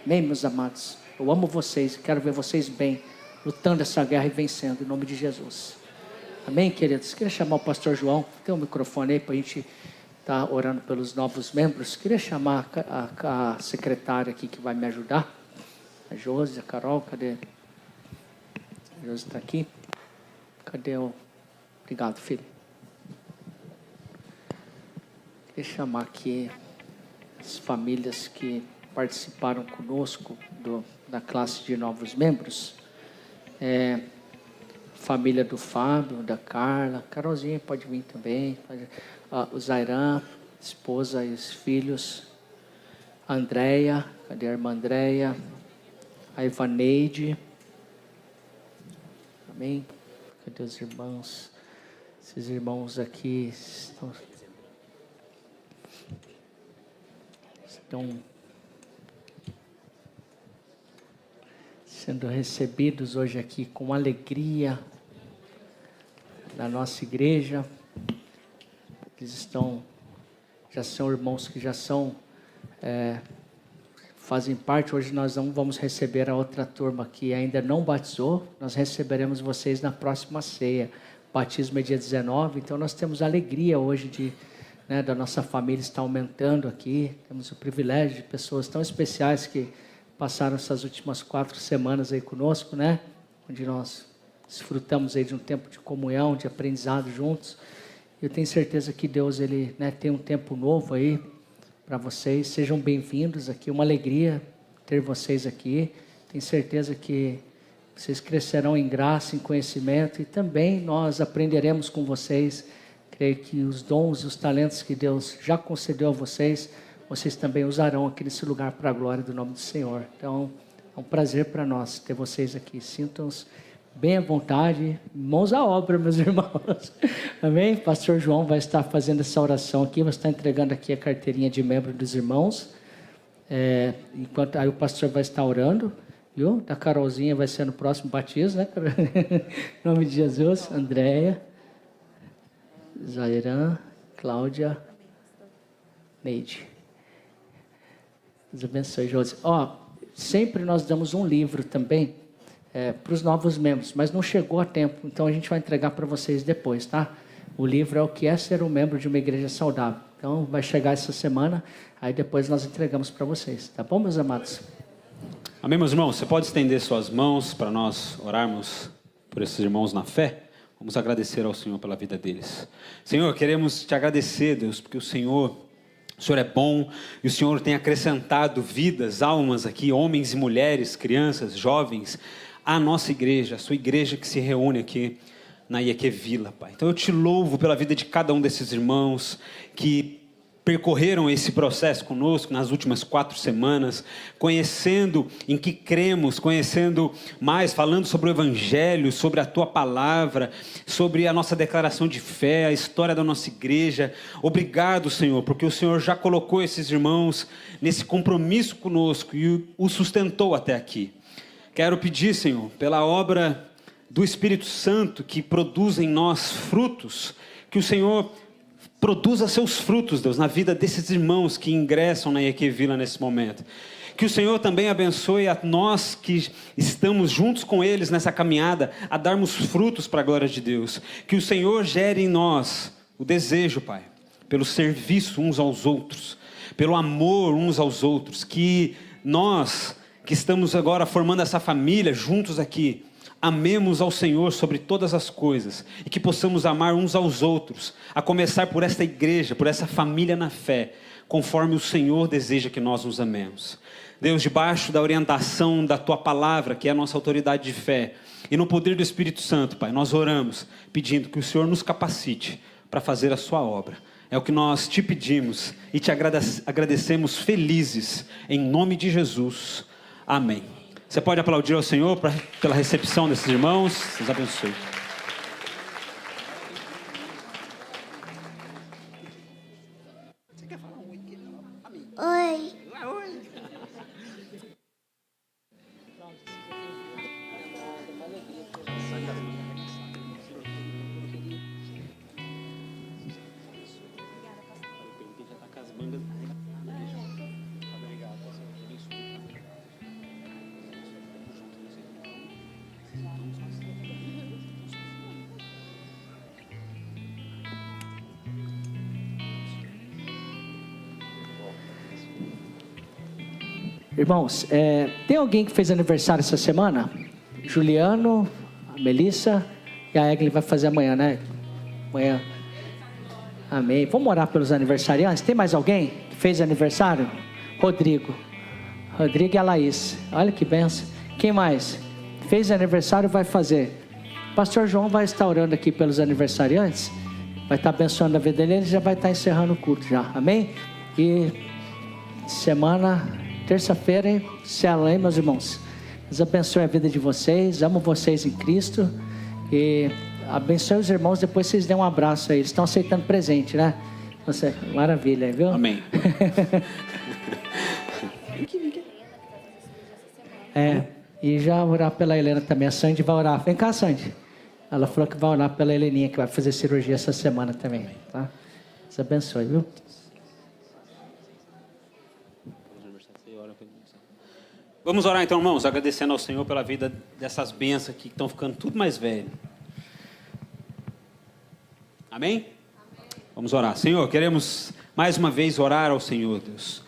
Amém, meus amados. Eu amo vocês, quero ver vocês bem, lutando essa guerra e vencendo, em nome de Jesus. Amém, queridos? Queria chamar o pastor João, tem um microfone aí para a gente estar orando pelos novos membros. Queria chamar a secretária aqui que vai me ajudar. A Josi, a Carol, cadê? A Josi está aqui. Cadê o... Obrigado, filho. Queria chamar aqui as famílias que participaram conosco da classe de novos membros. Família do Fábio, da Carla, Carolzinha pode vir também, o Zairan, esposa e os filhos, a Andréia, cadê a irmã Andréia, a Ivaneide, amém? Cadê os irmãos? Esses irmãos aqui estão sendo recebidos hoje aqui com alegria na nossa igreja. Eles já são irmãos que já fazem parte. Hoje nós não vamos receber a outra turma que ainda não batizou. Nós receberemos vocês na próxima ceia. O batismo é dia 19, então nós temos alegria hoje da nossa família estar aumentando aqui. Temos o privilégio de pessoas tão especiais que passaram essas últimas 4 semanas aí conosco, né? Onde nós desfrutamos aí de um tempo de comunhão, de aprendizado juntos. Eu tenho certeza que Deus, Ele tem um tempo novo aí para vocês. Sejam bem-vindos aqui, uma alegria ter vocês aqui. Tenho certeza que vocês crescerão em graça, em conhecimento, e também nós aprenderemos com vocês. Creio que os dons e os talentos que Deus já concedeu a vocês, vocês também usarão aqui nesse lugar para a glória do nome do Senhor. Então, é um prazer para nós ter vocês aqui. Sintam-se bem à vontade, mãos à obra, meus irmãos. Amém? Pastor João vai estar fazendo essa oração aqui, vai estar entregando aqui a carteirinha de membro dos irmãos. Enquanto aí o pastor vai estar orando, viu? Da Carolzinha vai ser no próximo batismo, né? Em nome de Jesus. Andréia, Zairan, Cláudia, Neide. Deus abençoe, Josi. Sempre nós damos um livro também para os novos membros, mas não chegou a tempo, então a gente vai entregar para vocês depois, tá? O livro é o que é ser um membro de uma igreja saudável. Então vai chegar essa semana, aí depois nós entregamos para vocês, tá bom, meus amados? Amém, meus irmãos? Você pode estender suas mãos para nós orarmos por esses irmãos na fé? Vamos agradecer ao Senhor pela vida deles. Senhor, queremos te agradecer, Deus, porque o Senhor é bom e o Senhor tem acrescentado vidas, almas aqui, homens e mulheres, crianças, jovens, à nossa igreja, a sua igreja que se reúne aqui na IEQ Vila, Pai. Então eu te louvo pela vida de cada um desses irmãos que percorreram esse processo conosco nas últimas 4 semanas, conhecendo em que cremos, conhecendo mais, falando sobre o Evangelho, sobre a Tua Palavra, sobre a nossa declaração de fé, a história da nossa igreja. Obrigado, Senhor, porque o Senhor já colocou esses irmãos nesse compromisso conosco e o sustentou até aqui. Quero pedir, Senhor, pela obra do Espírito Santo que produz em nós frutos, que o Senhor produza seus frutos, Deus, na vida desses irmãos que ingressam na IEQ Vila nesse momento. Que o Senhor também abençoe a nós que estamos juntos com eles nessa caminhada, a darmos frutos para a glória de Deus. Que o Senhor gere em nós o desejo, Pai, pelo serviço uns aos outros, pelo amor uns aos outros. Que nós, que estamos agora formando essa família juntos aqui, amemos ao Senhor sobre todas as coisas e que possamos amar uns aos outros, a começar por esta igreja, por essa família na fé, conforme o Senhor deseja que nós nos amemos. Deus, debaixo da orientação da Tua Palavra, que é a nossa autoridade de fé, e no poder do Espírito Santo, Pai, nós oramos pedindo que o Senhor nos capacite para fazer a Sua obra. É o que nós te pedimos e te agradecemos felizes, em nome de Jesus. Amém. Você pode aplaudir ao Senhor pela recepção desses irmãos. Deus abençoe. Oi. Irmãos, tem alguém que fez aniversário essa semana? Juliano, a Melissa e a Eglin vai fazer amanhã, né? Amanhã. Amém. Vamos orar pelos aniversariantes? Tem mais alguém que fez aniversário? Rodrigo e a Laís. Olha que benção. Quem mais? Fez aniversário, vai fazer. Pastor João vai estar orando aqui pelos aniversariantes. Vai estar abençoando a vida dele. Ele já vai estar encerrando o culto já. Amém? E terça-feira, hein? Célula, hein, meus irmãos? Deus abençoe a vida de vocês. Amo vocês em Cristo. E abençoe os irmãos. Depois vocês dêem um abraço aí. Eles estão aceitando presente, né? Nossa, maravilha, viu? Amém. E já orar pela Helena também. A Sandy vai orar. Vem cá, Sandy. Ela falou que vai orar pela Heleninha, que vai fazer cirurgia essa semana também. Tá? Deus abençoe, viu? Vamos orar então, irmãos, agradecendo ao Senhor pela vida dessas bênçãos aqui que estão ficando tudo mais velho. Amém? Vamos orar. Senhor, queremos mais uma vez orar ao Senhor, Deus.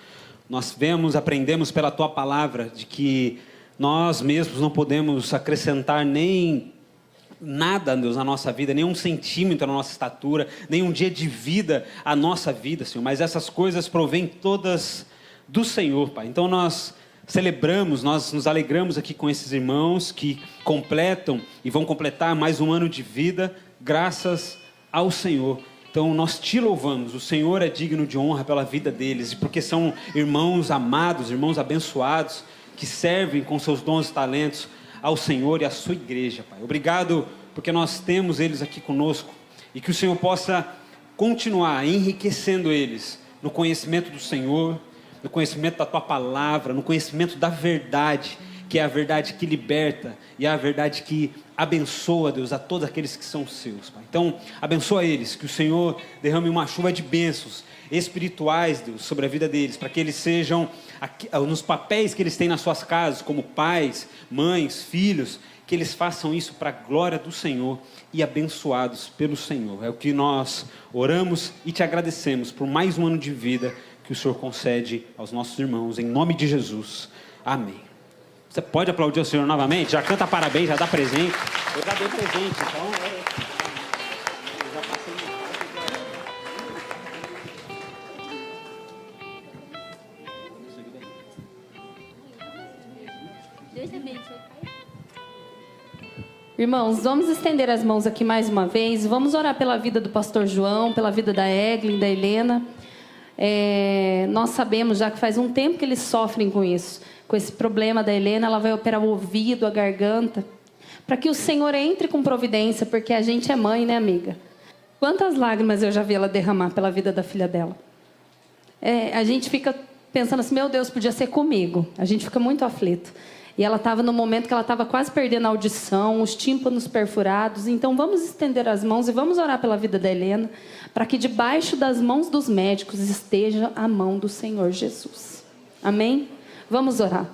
Nós aprendemos pela Tua palavra de que nós mesmos não podemos acrescentar nem nada, Deus, na nossa vida, nem um centímetro na nossa estatura, nem um dia de vida à nossa vida, Senhor. Mas essas coisas provêm todas do Senhor, Pai. Então nós celebramos, nós nos alegramos aqui com esses irmãos que completam e vão completar mais um ano de vida, graças ao Senhor. Então nós te louvamos, o Senhor é digno de honra pela vida deles, e porque são irmãos amados, irmãos abençoados, que servem com seus dons e talentos ao Senhor e à sua igreja, Pai. Obrigado porque nós temos eles aqui conosco, e que o Senhor possa continuar enriquecendo eles no conhecimento do Senhor, no conhecimento da Tua palavra, no conhecimento da verdade, que é a verdade que liberta e é a verdade que abençoa, Deus, a todos aqueles que são seus, Pai. Então, abençoa eles, que o Senhor derrame uma chuva de bênçãos espirituais, Deus, sobre a vida deles, para que eles sejam, nos papéis que eles têm nas suas casas, como pais, mães, filhos, que eles façam isso para a glória do Senhor e abençoados pelo Senhor. É o que nós oramos e te agradecemos por mais um ano de vida que o Senhor concede aos nossos irmãos, em nome de Jesus. Amém. Você pode aplaudir o Senhor novamente? Já canta parabéns, já dá presente. Eu já dei presente, então... Eu já passei Irmãos, vamos estender as mãos aqui mais uma vez. Vamos orar pela vida do pastor João, pela vida da Eglin, da Helena. Nós sabemos já que faz um tempo que eles sofrem com isso, com esse problema da Helena. Ela vai operar o ouvido, a garganta, para que o Senhor entre com providência, porque a gente é mãe, né, amiga? Quantas lágrimas eu já vi ela derramar pela vida da filha dela. A gente fica pensando assim, meu Deus, podia ser comigo. A gente fica muito aflito. E ela estava no momento que ela estava quase perdendo a audição, os tímpanos perfurados. Então vamos estender as mãos e vamos orar pela vida da Helena, para que debaixo das mãos dos médicos esteja a mão do Senhor Jesus. Amém? Vamos orar.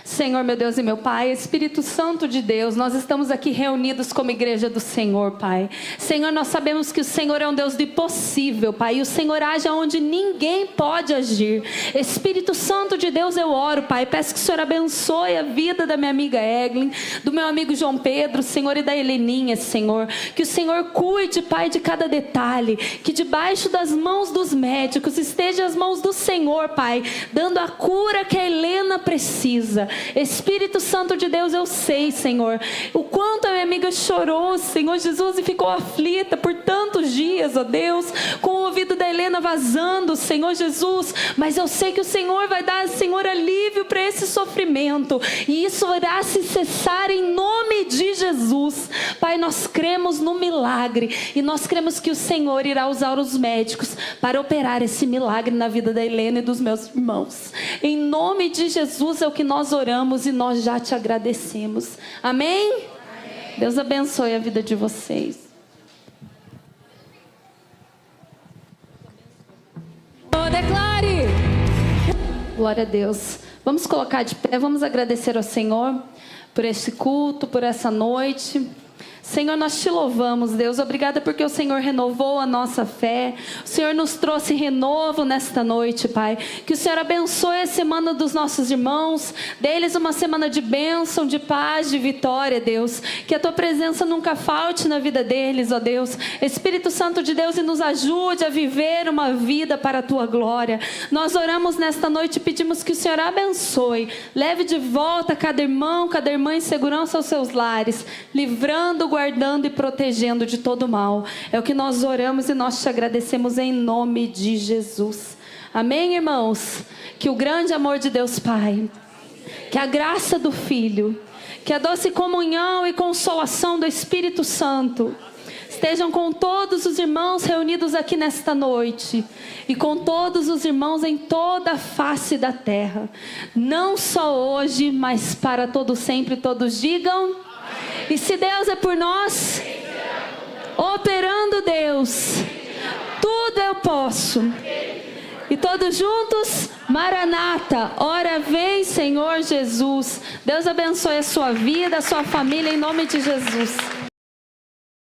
Senhor, meu Deus e meu Pai, Espírito Santo de Deus, nós estamos aqui reunidos como igreja do Senhor, Pai. Senhor, nós sabemos que o Senhor é um Deus do impossível, Pai, e o Senhor age onde ninguém pode agir. Espírito Santo de Deus, eu oro, Pai, peço que o Senhor abençoe a vida da minha amiga Eglin, do meu amigo João Pedro, Senhor, e da Heleninha, Senhor. Que o Senhor cuide, Pai, de cada detalhe, que debaixo das mãos dos médicos esteja as mãos do Senhor, Pai, dando a cura que a Helena precisa. precisa. Espírito Santo de Deus, eu sei, Senhor, o quanto a minha amiga chorou, Senhor Jesus, e ficou aflita por tantos dias, ó Deus, com o ouvido da Helena vazando, Senhor Jesus, mas eu sei que o Senhor vai dar, Senhor, alívio para esse sofrimento, e isso irá se cessar em nome de Jesus. Pai, nós cremos no milagre, e nós cremos que o Senhor irá usar os médicos para operar esse milagre na vida da Helena e dos meus irmãos. Em nome de Jesus é o que nós oramos e nós já te agradecemos. Amém? Amém. Deus abençoe a vida de vocês. Declare! Glória a Deus. Vamos colocar de pé, vamos agradecer ao Senhor por esse culto, por essa noite. Senhor, nós te louvamos, Deus. Obrigada porque o Senhor renovou a nossa fé. O Senhor nos trouxe renovo nesta noite, Pai. Que o Senhor abençoe a semana dos nossos irmãos. Dê-lhes uma semana de bênção, de paz, de vitória, Deus. Que a Tua presença nunca falte na vida deles, ó Deus. Espírito Santo de Deus, e nos ajude a viver uma vida para a Tua glória. Nós oramos nesta noite e pedimos que o Senhor abençoe. Leve de volta cada irmão, cada irmã em segurança aos seus lares. Livrando, guardando e protegendo de todo mal. É o que nós oramos e nós te agradecemos em nome de Jesus. Amém, irmãos? Que o grande amor de Deus Pai, que a graça do Filho, que a doce comunhão e consolação do Espírito Santo estejam com todos os irmãos reunidos aqui nesta noite e com todos os irmãos em toda a face da terra. Não só hoje, mas para todo sempre. Todos digam: e se Deus é por nós, operando Deus, tudo eu posso. E todos juntos, Maranata, ora vem Senhor Jesus. Deus abençoe a sua vida, a sua família, em nome de Jesus.